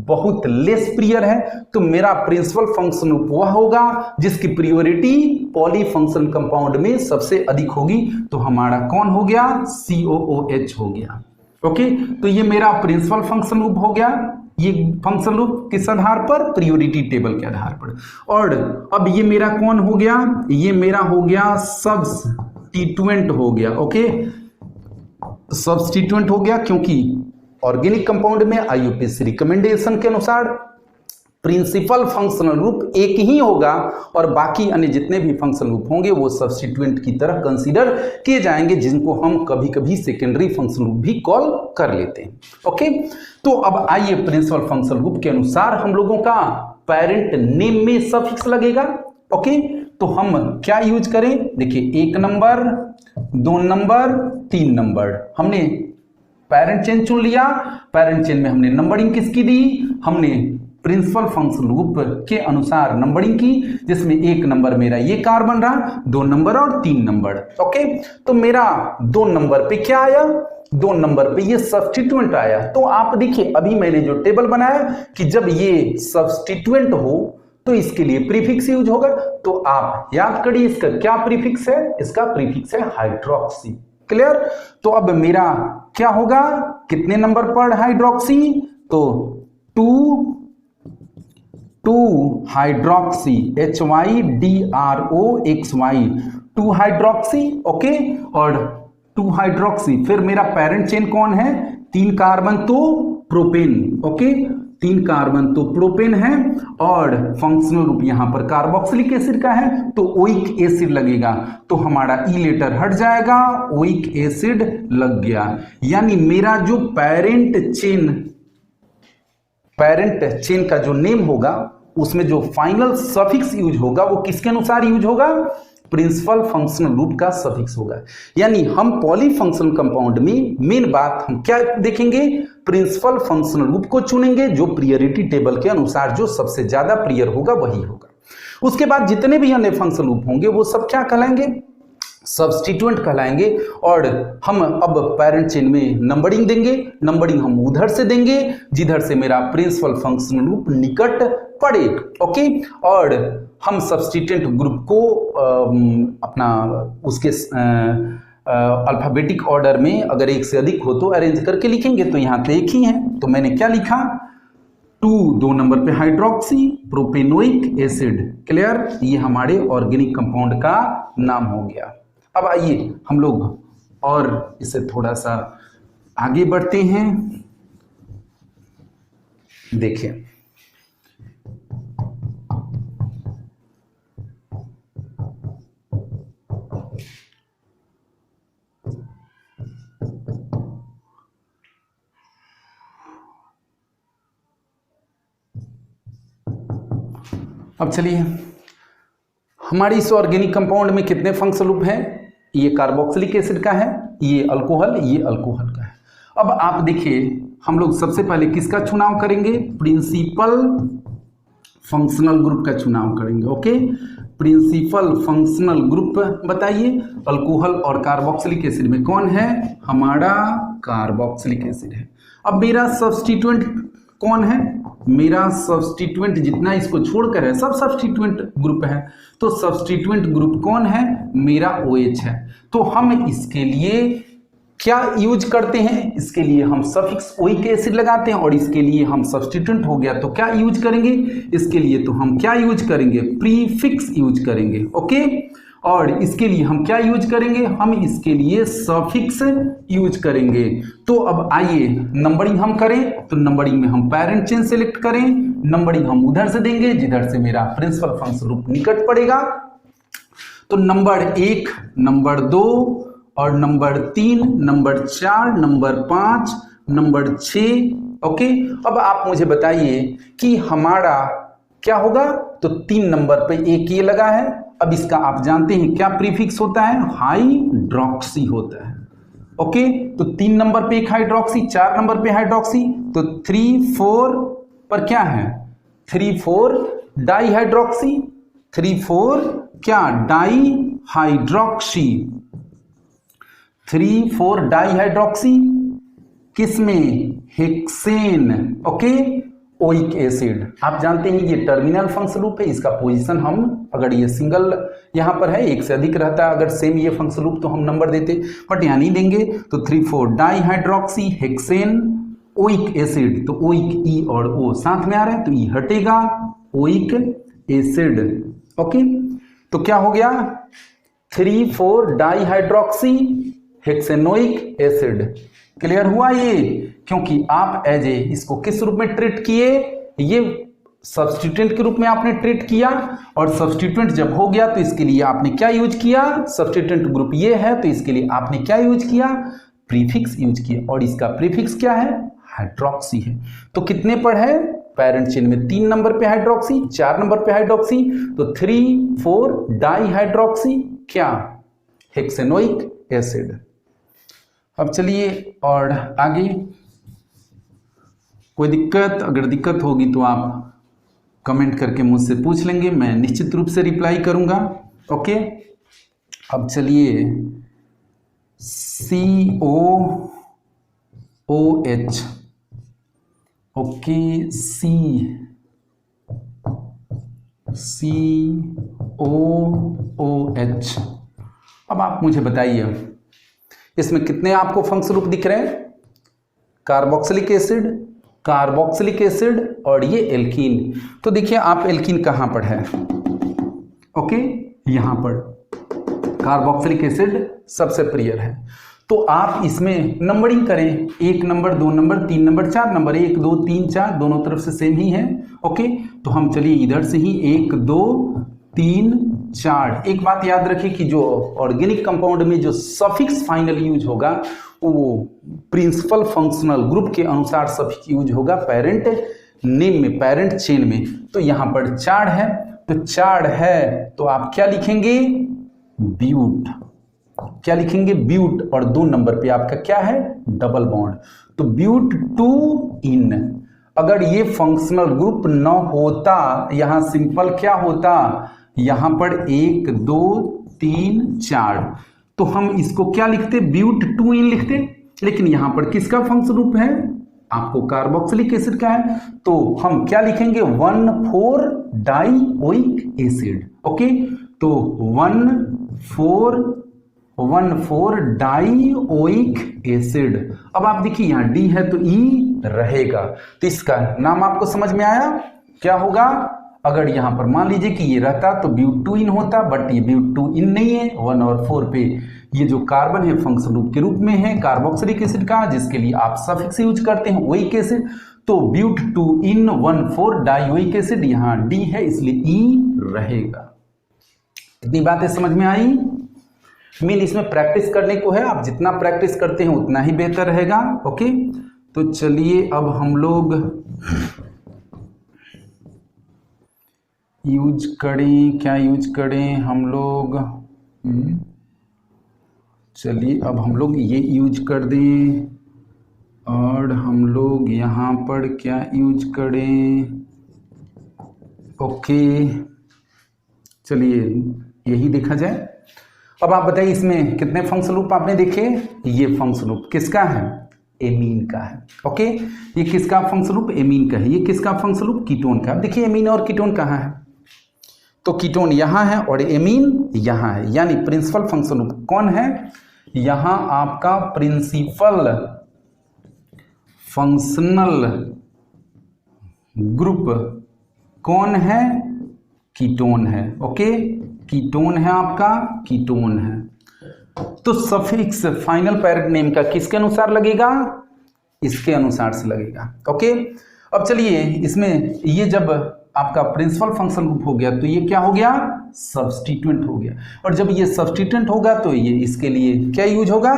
बहुत लेस प्रियर है, तो मेरा प्रिंसिपल फंक्शन ग्रुप वह होगा जिसकी प्रायोरिटी पॉलीफंक्शनल कंपाउंड में सबसे अधिक होगी, तो हमारा कौन हो गया, COOH हो गया। ओके, तो ये मेरा प्रिंसिपल फंक्शन ग्रुप हो गया, ये फंक्शन ग्रुप किस आधार पर, प्रायोरिटी टेबल के आधार पर। और अब ये मेरा कौन हो गया, ये मेरा हो गया सब्स्टिट्यूएंट हो गया। ओके, सब्स्टिट्यूएंट हो गया क्योंकि ऑर्गेनिक कंपाउंड में IUPAC रिकमेंडेशन के अनुसार प्रिंसिपल फंक्शनल ग्रुप एक ही होगा और बाकी अन्य जितने भी फंक्शनल ग्रुप होंगे वो सब्स्टिट्यूएंट की तरह कंसीडर किए जाएंगे, जिनको हम कभी कभी सेकेंडरी फंक्शनल ग्रुप भी कॉल कर लेते हैं। ओके, तो अब आइए प्रिंसिपल फंक्शनल ग्रुप के अनुसार हम लोगों का पेरेंट नेम में सफिक्स लगेगा। ओके, तो हम क्या यूज करें, देखिए 1 नंबर 2 नंबर 3 नंबर, हमने पेरेंट चेन चुन लिया, पेरेंट चेन में हमने नंबरिंग किसकी दी, हमने प्रिंसिपल फंक्शनल ग्रुप के अनुसार नंबरिंग की, जिसमें 1 नंबर मेरा ये कार्बन रहा, 2 नंबर और 3 नंबर। ओके, तो मेरा 2 नंबर पे क्या आया, 2 नंबर पे ये सब्स्टिट्यूएंट आया। तो आप देखिए अभी मैंने जो टेबल बनाया कि जब ये सब्स्टिट्यूएंट हो तो इसके लिए प्रीफिक्स यूज होगा, तो आप याद करिए इसका क्या प्रीफिक्स है, इसका प्रीफिक्स है हाइड्रोक्सी। क्लियर, तो अब मेरा क्या होगा, कितने नंबर पर हाइड्रोक्सी, तो 2 हाइड्रोक्सी HYDROXY 2 हाइड्रोक्सी। ओके, और 2 हाइड्रोक्सी, फिर मेरा पेरेंट चेन कौन है, 3 कार्बन तो प्रोपेन। ओके, 3 कार्बन तो प्रोपेन है और फंक्शनल ग्रुप यहां पर कार्बोक्सिलिक एसिड का है, तो ओइक एसिड लगेगा, तो हमारा ई लेटर हट जाएगा, ओइक एसिड लग गया। यानी मेरा जो पेरेंट चेन का जो नेम होगा उसमें जो फाइनल सफिक्स यूज होगा वो किसके अनुसार यूज होगा, प्रिंसिपल फंक्शनल ग्रुप का सफिक्स होगा। यानी हम पॉलीफंक्शनल कंपाउंड में मेन बात हम क्या देखेंगे, प्रिंसिपल फंक्शनल ग्रुप को चुनेंगे, जो प्रायोरिटी टेबल के अनुसार जो सबसे ज्यादा प्रियर होगा वही होगा। उसके बाद जितने भी अन्य फंक्शनल ग्रुप होंगे वो सब क्या कहलाएंगे, सब्स्टिट्यूएंट कहलाएंगे। और हम अब पेरेंट चेन में नंबरिंग देंगे, नंबरिंग हम उधर से देंगे जिधर से मेरा प्रिंसिपल फंक्शनल ग्रुप निकट पड़े। ओके, और हम सब्स्टिट्यूएंट ग्रुप को अपना उसके अल्फाबेटिक ऑर्डर में अगर एक से अधिक हो तो अरेंज करके लिखेंगे, तो यहाँ तो एक ही है, तो मैंने क्या लिखा 2, 2 नंबर पे हाइड्रोक्सी प्रोपेनोइक एसिड। क्लियर, ये हमारे ऑर्गेनिक कंपाउंड का नाम हो गया। अब आइए हम लोग और इसे थोड़ा सा आगे बढ़ते हैं। देखिए अब चलिए, हमारी इस ऑर्गेनिक कंपाउंड में कितने फंक्शनल ग्रुप हैं? ये कार्बोक्सिलिक एसिड का है, ये अल्कोहल, ये अल्कोहल का है। अब आप देखिए, हम लोग सबसे पहले किसका चुनाव करेंगे? प्रिंसिपल फंक्शनल ग्रुप का चुनाव करेंगे। ओके, प्रिंसिपल फंक्शनल ग्रुप बताइए, अल्कोहल और कार्बोक्सिलिक एसिड में कौन है? हमारा कार्बोक्सिलिक एसिड है। अब मेरा सब्स्टिट्यूएंट कौन है? मेरा सब्स्टिट्यूएंट जितना इसको छोड़कर है सब सब्स्टिट्यूएंट ग्रुप है, तो सब्स्टिट्यूएंट ग्रुप कौन है? मेरा OH है। तो हम इसके लिए क्या यूज करते हैं? इसके लिए हम सफिक्स ओइक एसिड लगाते हैं, और इसके लिए हम सब्स्टिट्यूएंट हो गया तो क्या यूज करेंगे? इसके लिए तो हम क्या यूज करेंगे? प्रीफिक्स यूज करेंगे। ओके, और इसके लिए हम क्या यूज करेंगे? हम इसके लिए सफिक्स यूज करेंगे। तो अब आइए नंबरिंग हम करें, तो नंबरिंग में हम पेरेंट चेन सेलेक्ट करें, नंबरिंग हम उधर से देंगे जिधर से मेरा प्रिंसिपल फंक्शनल ग्रुप निकट पड़ेगा। तो नंबर 1, नंबर 2 और number 3, number 4, number 5, number 6। Okay, अब आप मुझे बताइए कि हमारा क्या होगा? तो 3 नंबर पे एक ये लगा है। अब इसका आप जानते हैं क्या प्रीफिक्स होता है? हाइड्रोक्सी होता है। ओके, तो 3 नंबर पे एक हाइड्रोक्सी, 4 नंबर पे हाइड्रोक्सी, तो 3, 4 पर क्या है? 3, 4 डाई हाइड्रोक्सी, 3, 4 क्या? डाई हाइड्रोक्सी, 3, 4 डाई हाइड्रोक्सी किसमें? हेक्सेन। Okay, oic acid. आप जानते हैं ये टर्मिनल फंक्शनल ग्रुप है, इसका पोजीशन हम अगर ये सिंगल यहां पर है, एक से अधिक रहता है अगर सेम ये फंक्शनल ग्रुप तो हम नंबर देते, बट यहां नहीं देंगे। तो 3, 4 di hydroxy hexane oic acid, तो ओइक ई और ओ साथ में आ रहा है तो ई हटेगा, ओइक एसिड। ओके, तो क्या हो गया? 3, 4 डाई हाइड्रोक्सी हेक्सेनोइक एसिड। क्लियर हुआ ये? क्योंकि आप एज ए इसको किस रूप में ट्रीट किए? ये सब्स्टिट्यूएंट के रूप में आपने ट्रीट किया, और सब्स्टिट्यूएंट जब हो गया तो इसके लिए आपने क्या यूज किया? सब्स्टिट्यूएंट ग्रुप ये है तो इसके लिए आपने क्या यूज किया? प्रीफिक्स यूज किया, और इसका प्रीफिक्स क्या है? हाइड्रोक्सी है। तो कितने पर है? पेरेंट चेन में 3 नंबर पे हाइड्रोक्सी, 4 नंबर पे हाइड्रोक्सी, तो 3, 4 डाई हाइड्रोक्सी क्या? हेक्सेनोइक एसिड। अब चलिए और आगे, कोई दिक्कत? अगर दिक्कत होगी तो आप कमेंट करके मुझसे पूछ लेंगे, मैं निश्चित रूप से रिप्लाई करूंगा। ओके, अब चलिए COOH। Okay, COOH। अब आप मुझे बताइए इसमें कितने आपको फंक्शनल ग्रुप दिख रहे हैं? कार्बोक्सिलिक एसिड, कार्बोक्सिलिक एसिड और ये एल्कीन। तो देखिए आप एल्कीन कहां पर है? ओके, यहां पर कार्बोक्सिलिक एसिड सबसे प्रियर है। तो आप इसमें नंबरिंग करें, 1 नंबर, 2 नंबर, 3 नंबर, 4 नंबर, 1, 2, 3, 4 दोनों तरफ से सेम ही है। ओके, तो हम चलिए इधर से ही 1, 2, 3, 4। एक बात याद रखिए कि जो ऑर्गेनिक कंपाउंड में जो सफिक्स फाइनल यूज होगा वो प्रिंसिपल फंक्शनल ग्रुप के अनुसार सफिक्स यूज होगा पेरेंट नेम में, पेरेंट चेन में। तो यहां पर 4 है, तो 4 है तो आप क्या लिखेंगे? ब्यूट। क्या लिखेंगे? ब्यूट। और 2 नंबर पे आपका क्या है? Double bond. तो ब्यूट 2 इन। अगर ये फंक्शनल ग्रुप न होता, यहां सिंपल क्या होता? यहां पर 1, 2, 3, 4, तो हम इसको क्या लिखते? ब्यूट 2 इन लिखते। लेकिन यहां पर किसका फंक्शनल ग्रुप है? आपको कार्बोक्सिलिक एसिड का है, तो हम क्या लिखेंगे? 1, 4 डाई ओइक एसिड। ओके, तो 1, 4 1,4 डाइओइक एसिड। अब आप देखिए यहां डी है तो ई रहेगा, तो इसका नाम आपको समझ में आया क्या होगा। अगर यहां पर मान लीजिए कि ये रहता तो ब्यूटूइन होता, बट ये ब्यूटूइन नहीं है। 1 और 4 पे ये जो कार्बन है फंक्शनल ग्रुप के रूप में है कार्बोक्सिलिक एसिड का, जिसके लिए आप सफिक्स यूज करते हैं ओइक एसिड। तो ब्यूटूइन 1,4 डाइओइक एसिड, यहां डी है इसलिए ई रहेगा। इतनी बातें समझ में आई। मीन इसमें प्रैक्टिस करने को है, आप जितना प्रैक्टिस करते हैं उतना ही बेहतर रहेगा। ओके, तो चलिए अब हम लोग यूज करें, क्या यूज करें हम लोग। चलिए अब हम लोग ये यूज कर दें, और हम लोग यहाँ पर क्या यूज करें। ओके, चलिए यही देखा जाए। अब आप बताइए इसमें कितने फंक्शनल ग्रुप आपने देखे। ये फंक्शनल ग्रुप किसका है, एमीन का है। ओके, ये किसका फंक्शनल ग्रुप, एमीन का है। ये किसका फंक्शनल ग्रुप, कीटोन का। अब देखिए एमीन और कीटोन कहाँ है, तो कीटोन यहाँ है और एमीन यहाँ है, यानी प्रिंसिपल फंक्शनल ग्रुप कौन है, यहाँ आपका प्रिंसिपल फंक्शनल ग्रुप कौन है, कीटोन है। ओके, कीटोन है आपका, कीटोन है। तो सफिक्स फाइनल पैरेंट नेम का किसके अनुसार लगेगा, इसके अनुसार से लगेगा। ओके, अब चलिए इसमें ये जब आपका प्रिंसिपल फंक्शन ग्रुप हो गया तो ये क्या हो गया, सब्स्टिट्यूएंट हो गया। और जब ये सब्स्टिट्यूएंट होगा तो ये इसके लिए क्या यूज होगा,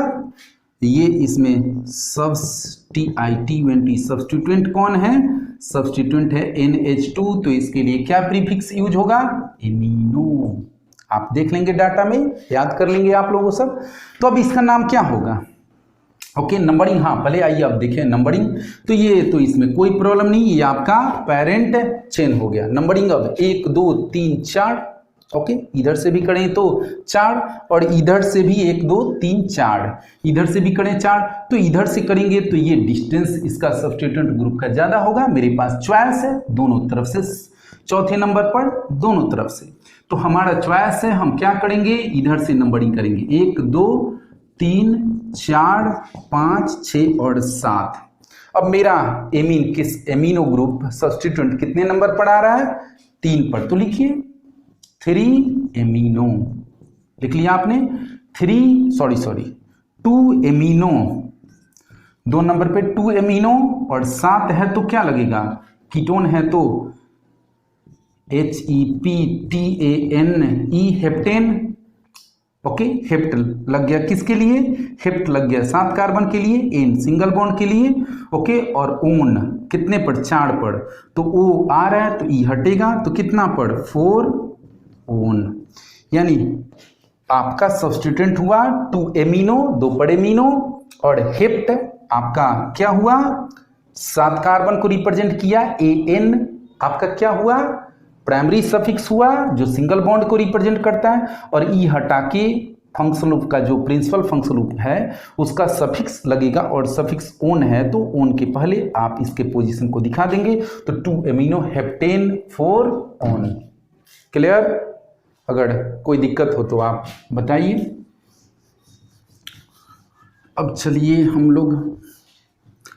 ये इसमें सब्स्टिट्यूएंट। सब्स्टिट्यूएंट कौन है, सब्स्टिट्यूएंट है NH2, तो इसके लिए क्या प्रीफिक्स यूज होगा, एमिनो। आप देख लेंगे डाटा में, याद कर लेंगे आप लोगों सब। तो अब इसका नाम क्या होगा। ओके, नंबरिंग, हाँ पहले आइए अब देखें नंबरिंग। तो ये तो इसमें कोई प्रॉब्लम नहीं, ये आपका पेरेंट चेन हो गया। नंबरिंग अब 1 2 3 4। ओके, इधर से भी करें तो 4, और इधर से भी 1 2 3 4, इधर से भी करें 4, तो इधर से करेंगे तो ये डिस्टेंस इसका सब्स्टिट्यूएंट ग्रुप का ज्यादा होगा। मेरे पास चॉइस है दोनों तरफ से, चौथे नंबर पर दोनों तरफ से, तो हमारा चॉइस है हम क्या करेंगे, इधर से नंबरिंग करेंगे 1 2 3 4 5 6 और 7। अब मेरा एमीन किस एमिनो ग्रुप सब्स्टिट्यूएंट कितने नंबर पर आ रहा है, 3 पर, तो लिखिए 3 एमिनो लिख लिया आपने। 2 एमिनो, 2 नंबर पे 2 एमिनो, और 7 है तो क्या लगेगा, कीटोन है तो HEPTANE, हेप्टेन। ओके, हेप्ट लग गया किसके लिए, हेप्ट लग गया 7 कार्बन के लिए, एन सिंगल बॉन्ड के लिए। ओके, और ओन कितने पर, 4 पर, तो ओ आ रहा है तो ई हटेगा, तो कितना पर, 4 ओन। यानी आपका सब्स्टिट्यूएंट हुआ 2 एमिनो, 2 पर एमिनो, और हेप्ट आपका क्या हुआ, 7 कार्बन को रिप्रेजेंट किया, AN आपका क्या हुआ, प्राइमरी सफिक्स हुआ जो सिंगल बॉन्ड को रिप्रेजेंट करता है, और ई हटा के फंक्शनल ग्रुप का जो प्रिंसिपल फंक्शनल ग्रुप है उसका सफिक्स लगेगा, और सफिक्स ओन है तो ओन के पहले आप इसके पोजीशन को दिखा देंगे, तो 2 एमिनो हेप्टेन 4 ओन। क्लियर, अगर कोई दिक्कत हो तो आप बताइए। अब चलिए हम लोग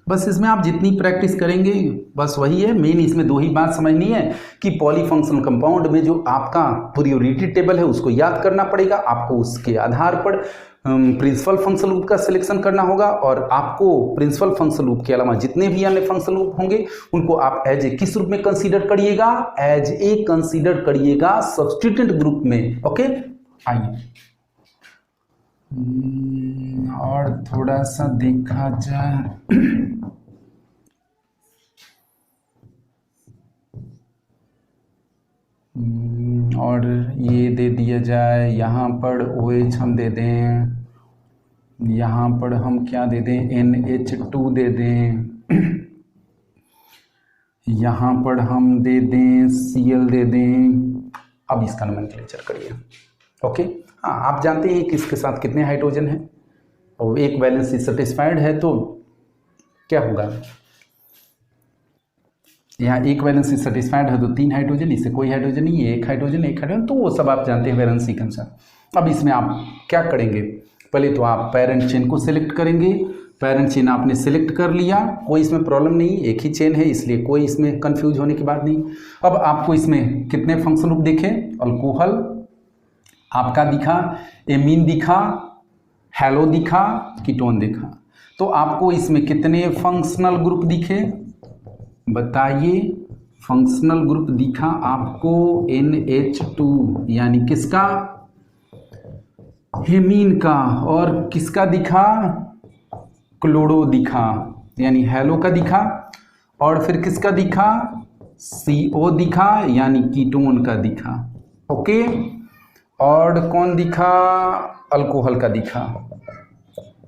बस इसमें आप जितनी प्रैक्टिस करेंगे बस वही है, मेन इसमें 2 ही बात समझनी है कि पॉलीफंक्शनल कंपाउंड में जो आपका प्रियोरिटी टेबल है उसको याद करना पड़ेगा आपको, उसके आधार पर प्रिंसिपल फंक्शनल ग्रुप का सिलेक्शन करना होगा, और आपको प्रिंसिपल फंक्शनल ग्रुप के अलावा जितने भी अन्य फंक्शनल ग्रुप होंगे उनको आप एज ए किस रूप में कंसीडर करिएगा, एज ए कंसीडर करिएगा सब्स्टिट्यूएंट ग्रुप में। ओके, आइए और थोड़ा सा देखा जाए और ये दे दिया जाए, यहाँ पर OH हम दे दें, यहाँ पर हम क्या दे दें, NH2 दे दें, यहाँ पर हम दे दें Cl दे दें। अब इसका नोमेनक्लेचर करिए। ओके, हाँ आप जानते हैं कि इसके साथ कितने हाइड्रोजन हैं, और एक वैलेंसी सेटिस्फाइड है तो क्या होगा, यहाँ एक वैलेंसी सेटिस्फाइड है तो 3 हाइड्रोजन, इससे कोई हाइड्रोजन नहीं है, एक हाइड्रोजन, तो वो सब आप जानते हैं वैलेंसी के अनुसार। अब इसमें आप क्या करेंगे, पहले तो आप पेरेंट चेन को सिलेक्ट करेंगे। पेरेंट चेन आपने सिलेक्ट कर लिया, कोई इसमें प्रॉब्लम नहीं, एक ही चेन है इसलिए कोई इसमें कंफ्यूज होने की बात नहीं। अब आपको इसमें कितने फंक्शनल ग्रुप दिखे? अल्कोहल आपका दिखा, एमीन दिखा, हैलो दिखा, कीटोन दिखा। तो आपको इसमें कितने फंक्शनल ग्रुप दिखे बताइए? फंक्शनल ग्रुप दिखा आपको NH2 यानी किसका? हेमीन का। और किसका दिखा? क्लोरो दिखा यानी हैलो का दिखा। और फिर किसका दिखा? CO दिखा यानी कीटोन का दिखा। ओके, और कौन दिखा? अल्कोहल का दिखा।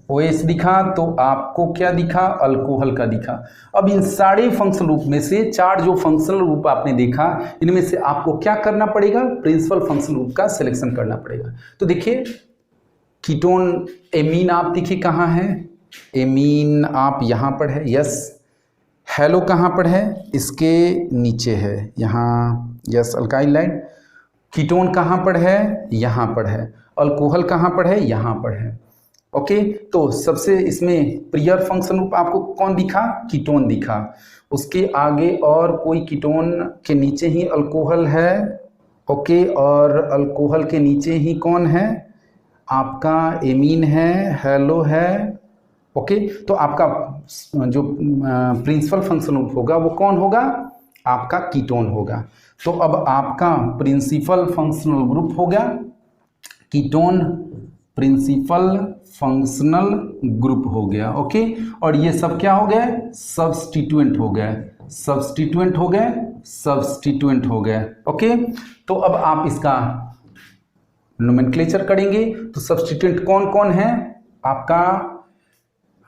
OH दिखा, तो आपको क्या दिखा? अल्कोहल का दिखा। अब इन सारे फंक्शनल ग्रुप में से 4 जो फंक्शनल ग्रुप आपने देखा, इनमें से आपको क्या करना पड़ेगा? प्रिंसिपल फंक्शनल ग्रुप का सिलेक्शन करना पड़ेगा। तो देखिए, कीटोन एमीन आप देखिए कहाँ है? एमीन आप यहाँ पर है, यस। हैलो कहाँ पर है? इसके नीचे है, यहाँ, यस, अल्काइल लाइट। कीटोन कहाँ पर है? यहाँ पर है। अल्कोहल कहाँ पर है? यहाँ पर है। ओके, तो सबसे इसमें प्रियर फंक्शन ग्रुप आपको कौन दिखा? कीटोन दिखा। उसके आगे और कोई कीटोन के नीचे ही अल्कोहल है। ओके, और अल्कोहल के नीचे ही कौन है? आपका एमीन है, हैलो है। ओके, तो आपका जो प्रिंसिपल फंक्शन ग्रुप होगा वो कौन होगा? आपका कीटोन होगा। तो अब आपका प्रिंसिपल फंक्शनल ग्रुप हो गया कीटोन, प्रिंसिपल फंक्शनल ग्रुप हो गया। ओके, और ये सब क्या हो गया? सब्स्टिट्यूएंट हो गए, सब्स्टिट्यूएंट हो गए, सब्स्टिट्यूएंट हो गए। ओके, तो अब आप इसका नोमेनक्लेचर करेंगे। तो सब्स्टिट्यूएंट कौन कौन है?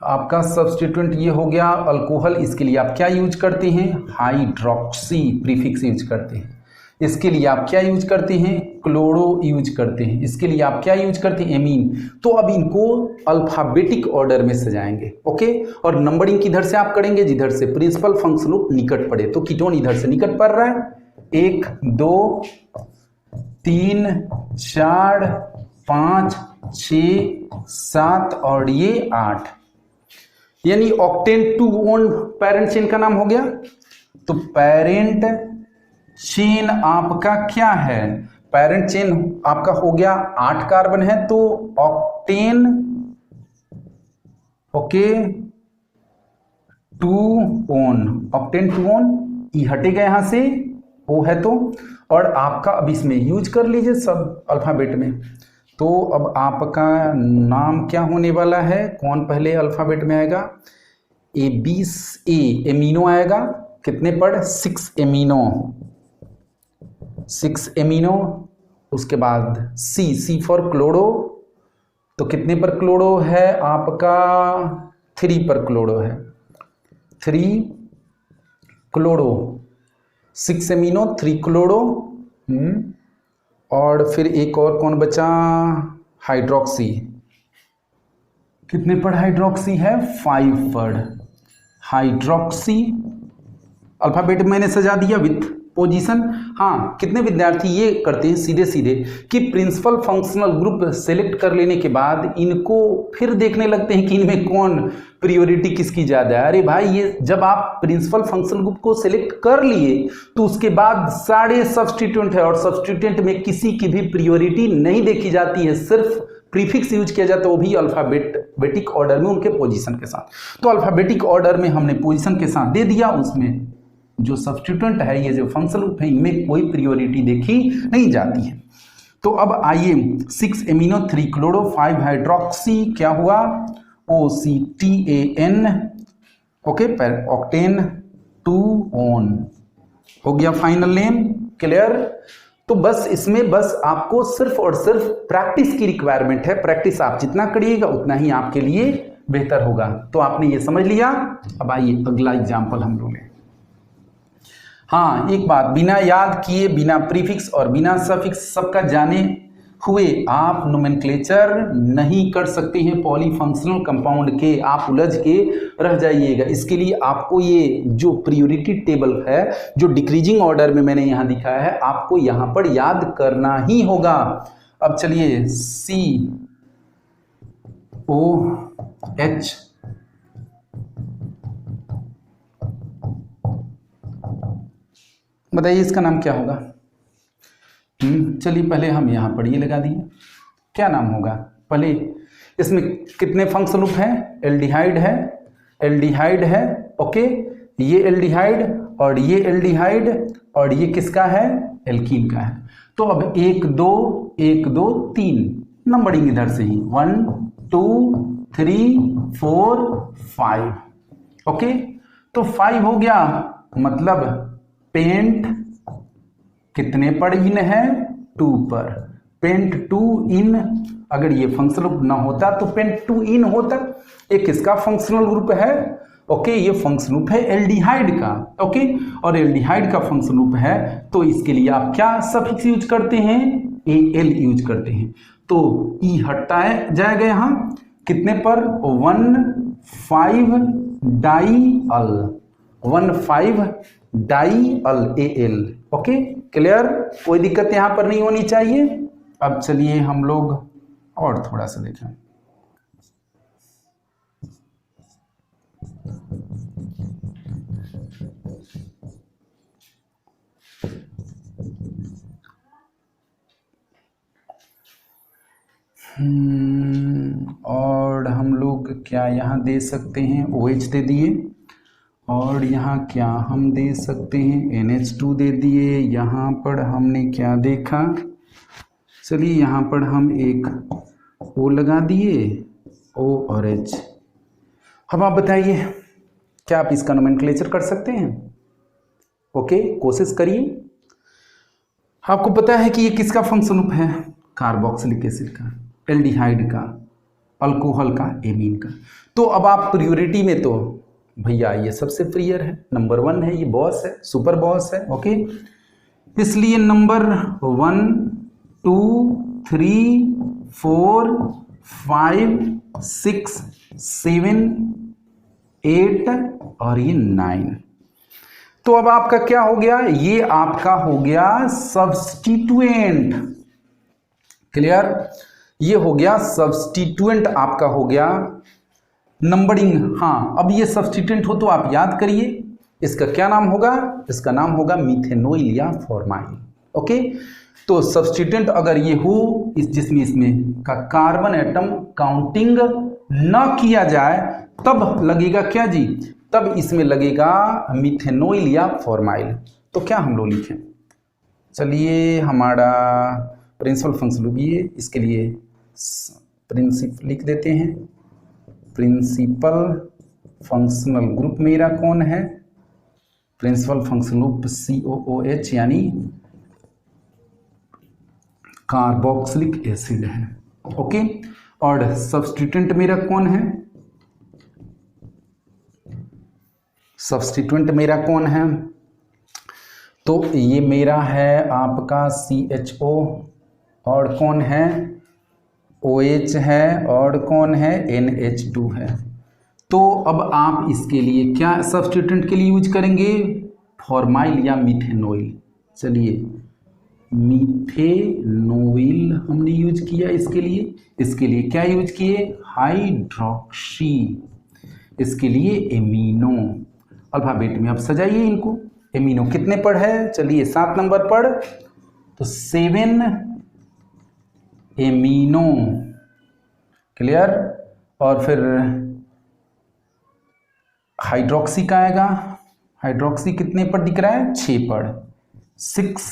आपका सब्स्टिट्यूएंट ये हो गया अल्कोहल। इसके लिए आप क्या यूज करते हैं? हाइड्रोक्सी प्रीफिक्स यूज करते हैं। इसके लिए आप क्या यूज करते हैं? क्लोरो यूज करते हैं। इसके लिए आप क्या यूज करते हैं? एमीन। तो अब इनको अल्फाबेटिक ऑर्डर में सजाएंगे। ओके, और नंबरिंग किधर से आप करेंगे? जिधर से प्रिंसिपल फंक्शन ग्रुप निकट पड़े। तो कीटोन इधर से निकट पड़ रहा है, 1 2 3 4 5 6 7 और ये 8, यानी ऑक्टेन 2 ओन पेरेंट चेन का नाम हो गया। तो पेरेंट चेन आपका क्या है? पेरेंट चेन आपका हो गया 8 कार्बन है, तो octane, okay, 2 one, octane 2 one. E हटेगा यहां से, ओ है तो, और आपका अब इसमें यूज कर लीजिए सब अल्फाबेट में। तो अब आपका नाम क्या होने वाला है? कौन पहले अल्फाबेट में आएगा? एमीनो आएगा। कितने पर? 6 एमीनो, 6 एमीनो। उसके बाद सी फॉर क्लोरो। तो कितने पर क्लोरो है आपका? 3 पर क्लोरो है, 3 क्लोरो, 6 एमीनो 3 क्लोरो। और फिर एक और कौन बचा? हाइड्रोक्सी। कितने पर हाइड्रोक्सी है? 5 पर हाइड्रोक्सी। अल्फाबेट मैंने सजा दिया विथ पोजीशन। हाँ, कितने विद्यार्थी ये करते हैं सीधे सीधे कि प्रिंसिपल फंक्शनल ग्रुप सेलेक्ट कर लेने के बाद इनको फिर देखने लगते हैं कि इनमें कौन प्रियोरिटी किसकी ज़्यादा है। अरे भाई, ये जब आप प्रिंसिपल फंक्शनल ग्रुप को सिलेक्ट कर लिए तो उसके बाद सारे सब्स्टिट्यूएंट है, और सब्स्टिट्यूएंट में किसी की भी प्रियोरिटी नहीं देखी जाती है, सिर्फ प्रीफिक्स यूज किया जाता है, वो भी अल्फाबेटिक ऑर्डर में उनके पोजीशन के साथ। तो अल्फाबेटिक ऑर्डर में हमने पोजीशन के साथ दे दिया, उसमें जो सब्स्टिट्यूएंट है, ये जो फंक्शनल ग्रुप है, इनमें कोई प्रियोरिटी देखी नहीं जाती है। तो अब आइए 6 एमिनो 3 क्लोरो 5 हाइड्रोक्सी क्या हुआ? OCTAN। ओके, ऑक्टेन 2 ओन हो गया फाइनल नेम। क्लियर? तो बस इसमें बस आपको सिर्फ और सिर्फ प्रैक्टिस की रिक्वायरमेंट है। प्रैक्टिस आप जितना करिएगा उतना ही आपके लिए बेहतर होगा। तो आपने ये समझ लिया। अब आइए अगला एग्जाम्पल हम लोग लें। हाँ, एक बात, बिना याद किए, बिना प्रीफिक्स और बिना सफिक्स सबका जाने हुए आप नोमेनक्लेचर नहीं कर सकते हैं पॉलीफंक्शनल कंपाउंड के। आप उलझ के रह जाइएगा। इसके लिए आपको ये जो प्रियोरिटी टेबल है, जो डिक्रीजिंग ऑर्डर में मैंने यहाँ दिखाया है, आपको यहाँ पर याद करना ही होगा। अब चलिए OH बताइए इसका नाम क्या होगा? चलिए पहले हम यहाँ पर ये लगा दिए, क्या नाम होगा? पहले इसमें कितने फंक्शनल ग्रुप हैं? एल्डिहाइड है, एल्डिहाइड है, ओके, ये एल्डिहाइड और ये एल्डिहाइड और ये किसका है? एल्कीन का है। तो अब 1 2 1 2 3 नंबरिंग इधर से ही 1 2 3 4 5, ओके। तो 5 हो गया, मतलब पेंट कितने पर इन है? 2 पर। पेंट 2 इन, अगर ये फंक्शनल ग्रुप ना होता तो पेंट 2 इन होता। एक किसका फंक्शनल ग्रुप है? ओके, ये फंक्शनल ग्रुप है एल्डिहाइड का, ओके। और एल्डिहाइड का फंक्शनल ग्रुप है तो इसके लिए आप क्या सफिक्स यूज करते हैं? AL यूज करते हैं। तो ई हटता है, जाएगा यहां कितने पर? 1,5 डाई-अल, 1,5 डाई-अल AL, ओके, क्लियर? कोई दिक्कत यहां पर नहीं होनी चाहिए। अब चलिए हम लोग और थोड़ा सा देखें। और हम लोग क्या यहाँ दे सकते हैं? OH दे दिए, और यहाँ क्या हम दे सकते हैं? NH2 दे दिए। यहाँ पर हमने क्या देखा? चलिए यहाँ पर हम एक O लगा दिए, O और H। अब आप बताइए क्या आप इसका नोमेनक्लेचर कर सकते हैं? ओके, कोशिश करिए। आपको पता है कि ये किसका फंक्शन ग्रुप है? कार्बोक्सिलिक एसिड का, एल्डिहाइड का, अल्कोहल का, एमीन का। तो अब आप प्रियोरिटी में तो भैया ये सबसे प्रियर है, नंबर 1 है, ये बॉस है, सुपर बॉस है, ओके। इसलिए नंबर 1 2 3 4 5 6 7 8 और ये 9। तो अब आपका क्या हो गया? ये आपका हो गया सब्स्टिट्यूएंट, क्लियर? ये हो गया सब्स्टिट्यूएंट, आपका हो गया नंबरिंग। हाँ, अब ये सब्स्टिट्यूएंट हो तो आप याद करिए इसका क्या नाम होगा? इसका नाम होगा मिथेनॉइल या फॉर्माइल, ओके। तो सब्स्टिट्यूएंट अगर ये हो जिसमें इसमें का कार्बन एटम काउंटिंग न किया जाए तब लगेगा क्या जी? तब इसमें लगेगा मिथेनॉइल या फॉर्माइल। तो क्या हम लोग लिखें? चलिए हमारा प्रिंसिपल फंक्शनल ग्रुप, ये इसके लिए प्रिंसिपल लिख देते हैं। प्रिंसिपल फंक्शनल ग्रुप मेरा कौन है? प्रिंसिपल फंक्शनल ग्रुप COOH यानी कार्बोक्सिलिक एसिड है, ओके। और सब्स्टिट्यूएंट मेरा कौन है? सब्स्टिट्यूएंट मेरा कौन है? तो ये मेरा है आपका CHO, और कौन है? OH है, और कौन है? NH2 है। तो अब आप इसके लिए क्या सब्स्टिट्यूएंट के लिए यूज करेंगे? फॉर्माइल या मिथेनॉइल। चलिए मिथेनॉइल हमने यूज किया इसके लिए। इसके लिए क्या यूज किए? हाइड्रोक्सी। इसके लिए एमिनो। अल्फाबेट में अब सजाइए इनको। एमिनो कितने पर है? चलिए 7 नंबर पर, तो 7 एमिनो, क्लियर? और फिर हाइड्रोक्सी का आएगा। हाइड्रोक्सी कितने पर दिख रहा है? 6 पर, 6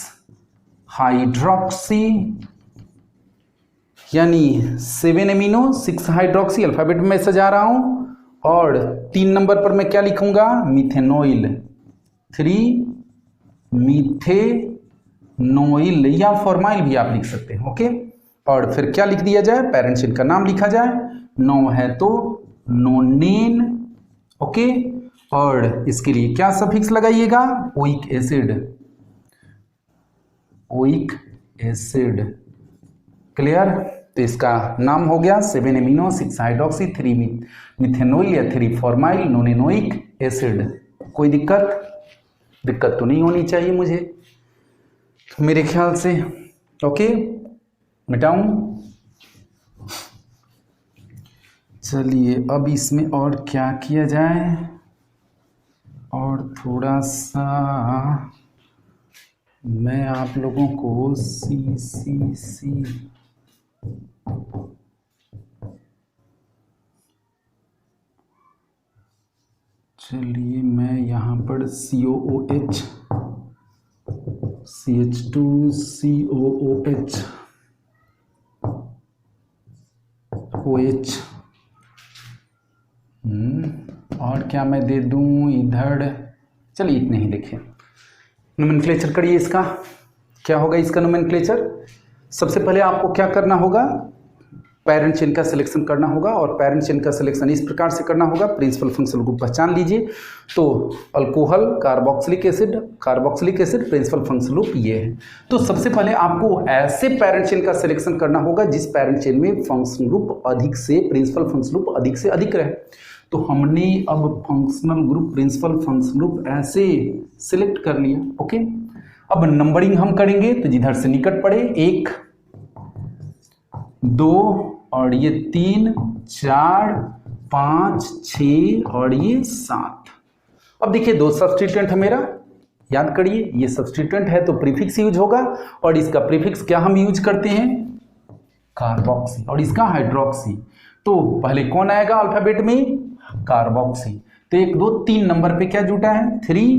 हाइड्रोक्सी, यानी 7 एमिनो 6 हाइड्रोक्सी। अल्फाबेट में सजा रहा हूं। और 3 नंबर पर मैं क्या लिखूंगा? मिथेनॉइल, 3 मिथेनॉइल या फॉर्माइल भी आप लिख सकते हैं, ओके। और फिर क्या लिख दिया जाए? पेरेंट्स का नाम लिखा जाए। 9 है तो नोनेन, ओके। और इसके लिए क्या सफिक्स लगाइएगा? Oic acid, oic acid, clear? तो इसका नाम हो गया 7 एमिनो 6 हाइड्रोक्सी 3 मिथेनॉइल या 3 फॉर्माइल नोनेनोइक एसिड। कोई दिक्कत तो नहीं होनी चाहिए मुझे, तो मेरे ख्याल से, ओके। मिटाऊं? चलिए अब इसमें और क्या किया जाए, और थोड़ा सा मैं आप लोगों को सी चलिए मैं यहाँ पर COOH CH2 COOH OH और क्या मैं दे दूँ इधर। चलिए इतने ही देखें। नोमेनक्लेचर करिए इसका, क्या होगा इसका नोमेनक्लेचर। सबसे पहले आपको क्या करना होगा, पेरेंट चेन का सिलेक्शन करना होगा, और पेरेंट चेन का सिलेक्शन इस प्रकार से करना होगा। प्रिंसिपल फंक्शनल ग्रुप पहचान लीजिए, तो alcohol carboxylic acid principal functional group ये है। तो सबसे पहले आपको ऐसे पेरेंट चेन का सिलेक्शन करना होगा जिस पेरेंट चेन में फंक्शनल ग्रुप अधिक से प्रिंसिपल फंक्शनल ग्रुप अधिक से अधिक रहे। तो हमने अब functional group principal functional group ऐसे सिलेक्ट कर लिया। ओके, अब नंबरिंग हम करेंगे, तो जिधर से निकट पड़े 1 2 और ये 3 4 5 6 और ये 7। अब देखिए 2 सब्स्टिट्यूएंट है मेरा, याद करिए ये सब्स्टिट्यूएंट है तो प्रीफिक्स यूज होगा, और इसका प्रीफिक्स क्या हम यूज करते हैं, कार्बोक्सी, और इसका हाइड्रोक्सी। तो पहले कौन आएगा अल्फाबेट में, कार्बोक्सी। तो 1 2 3 नंबर पे क्या जुटा है, 3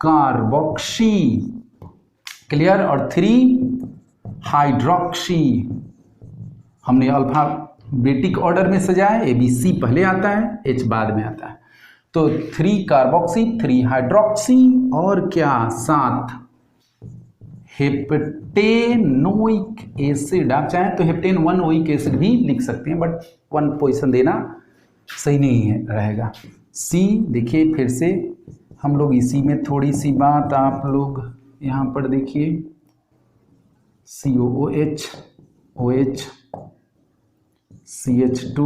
कार्बोक्सी, क्लियर, और 3 हाइड्रोक्सी। हमने अल्फाबेटिक ऑर्डर में सजाया, ABC पहले आता है, H बाद में आता है। तो 3 कार्बोक्सी 3 हाइड्रोक्सी और क्या 7 हेप्टेनोइक एसिड। आप चाहें तो हेप्टेन 1 ओइक एसिड भी लिख सकते हैं, बट 1 पोजीशन देना सही नहीं है रहेगा। C देखिए फिर से हम लोग इसी में थोड़ी सी बात आप लोग यहाँ पर देखिए, COOH OH CH2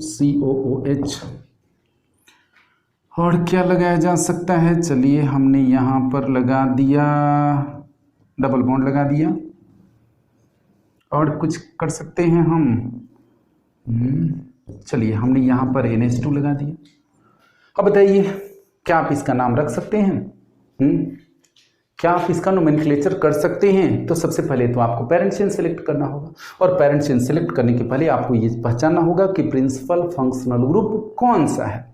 COOH, और क्या लगाया जा सकता है। चलिए हमने यहाँ पर लगा दिया, डबल बॉन्ड लगा दिया, और कुछ कर सकते हैं हम। चलिए हमने यहाँ पर NH2 लगा दिया। अब बताइए क्या आप इसका नाम रख सकते हैं, क्या आप इसका नोमेनक्लेचर कर सकते हैं। तो सबसे पहले तो आपको पेरेंट चेन सेलेक्ट करना होगा, और पेरेंट चेन सेलेक्ट करने के पहले आपको ये पहचानना होगा कि प्रिंसिपल फंक्शनल ग्रुप कौन सा है।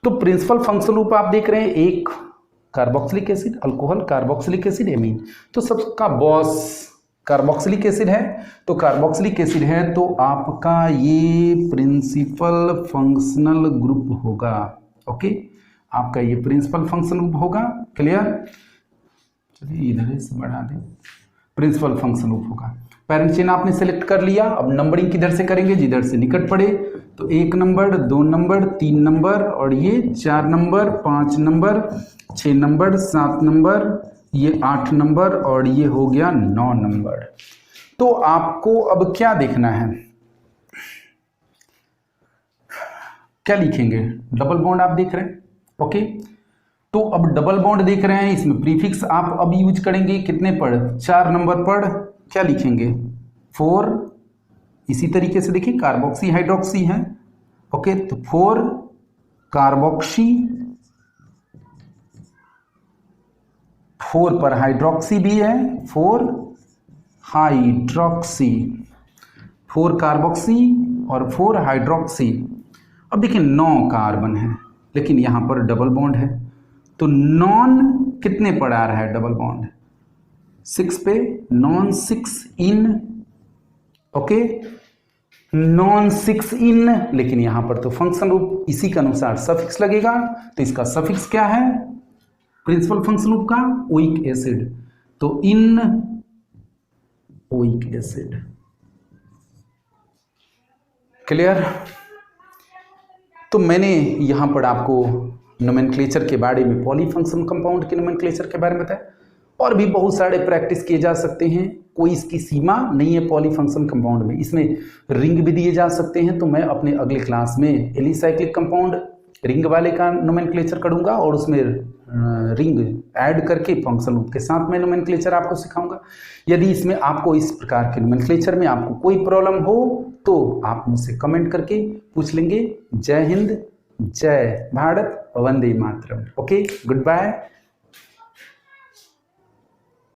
तो प्रिंसिपल फंक्शनल ग्रुप आप देख रहे हैं, 1 carboxylic acid, alcohol carboxylic acid amine. तो सबका बॉस कार्बोक्सिलिक एसिड है, तो कार्बोक्सिलिक एसिड है तो आपका ये प्रिंसिपल फंक्शनल ग्रुप होगा। ओके, आपका ये प्रिंसिपल फंक्शनल ग्रुप होगा, क्लियर। चलिए इधर से बढ़ा दें, प्रिंसिपल फंक्शनल ग्रुप होगा। पेरेंट चेन आपने सेलेक्ट कर लिया, अब नंबरिंग किधर से करेंगे, जिधर से निकट पड़े। तो 1 नंबर 2 नंबर 3 नंबर और ये 4 नंबर 5 नंबर 6 नंबर 7 नंबर, ये 8 नंबर और ये हो गया 9 नंबर। तो आपको अब क्या देखना है, क्या लिखेंगे, डबल बॉन्ड आप देख रहे हैं। ओके, तो अब डबल बॉन्ड देख रहे हैं, इसमें प्रीफिक्स आप अब यूज करेंगे कितने पर, 4 नंबर पर क्या लिखेंगे 4। इसी तरीके से देखिए कार्बोक्सी हाइड्रोक्सी है। ओके, तो 4 कार्बोक्सी, 4 पर हाइड्रोक्सी भी है, 4 हाइड्रोक्सी, 4 कार्बोक्सी और 4 हाइड्रोक्सी। अब देखिए 9 कार्बन है, लेकिन यहां पर डबल बॉन्ड है, तो नॉन कितने पर आ रहा है डबल बॉन्ड, 6 पे, नॉन 6 इन। ओके, नॉन 6 इन, लेकिन यहां पर तो फंक्शन रूप इसी के अनुसार सफिक्स लगेगा। तो इसका सफिक्स क्या है प्रिंसिपल फंक्शन रूप का, ओइक एसिड, तो इन ओइक एसिड, क्लियर। तो मैंने यहां पर आपको नोमेनक्लेचर के बारे में, पॉलीफंक्शन कंपाउंड के नोमेनक्लेचर के बारे में बताया, और भी बहुत सारे प्रैक्टिस किए जा सकते हैं, कोई इसकी सीमा नहीं है पॉलीफंक्शन कंपाउंड में। इसमें रिंग भी दिए जा सकते हैं, तो मैं अपने अगले क्लास में एलिसाइक्लिक कंपाउंड रिंग वाले का नोमेनक्लेचर करूंगा, और उसमें रिंग ऐड करके फंक्शनल ग्रुप के साथ मैं नोमेनक्लेचर आपको सिखाऊंगा। यदि इसमें आपको इस प्रकार के नोमेनक्लेचर में आपको कोई प्रॉब्लम हो तो आप मुझसे कमेंट करके पूछ लेंगे। जय हिंद, जय भारत, वंदे मातरम। Okay, good bye.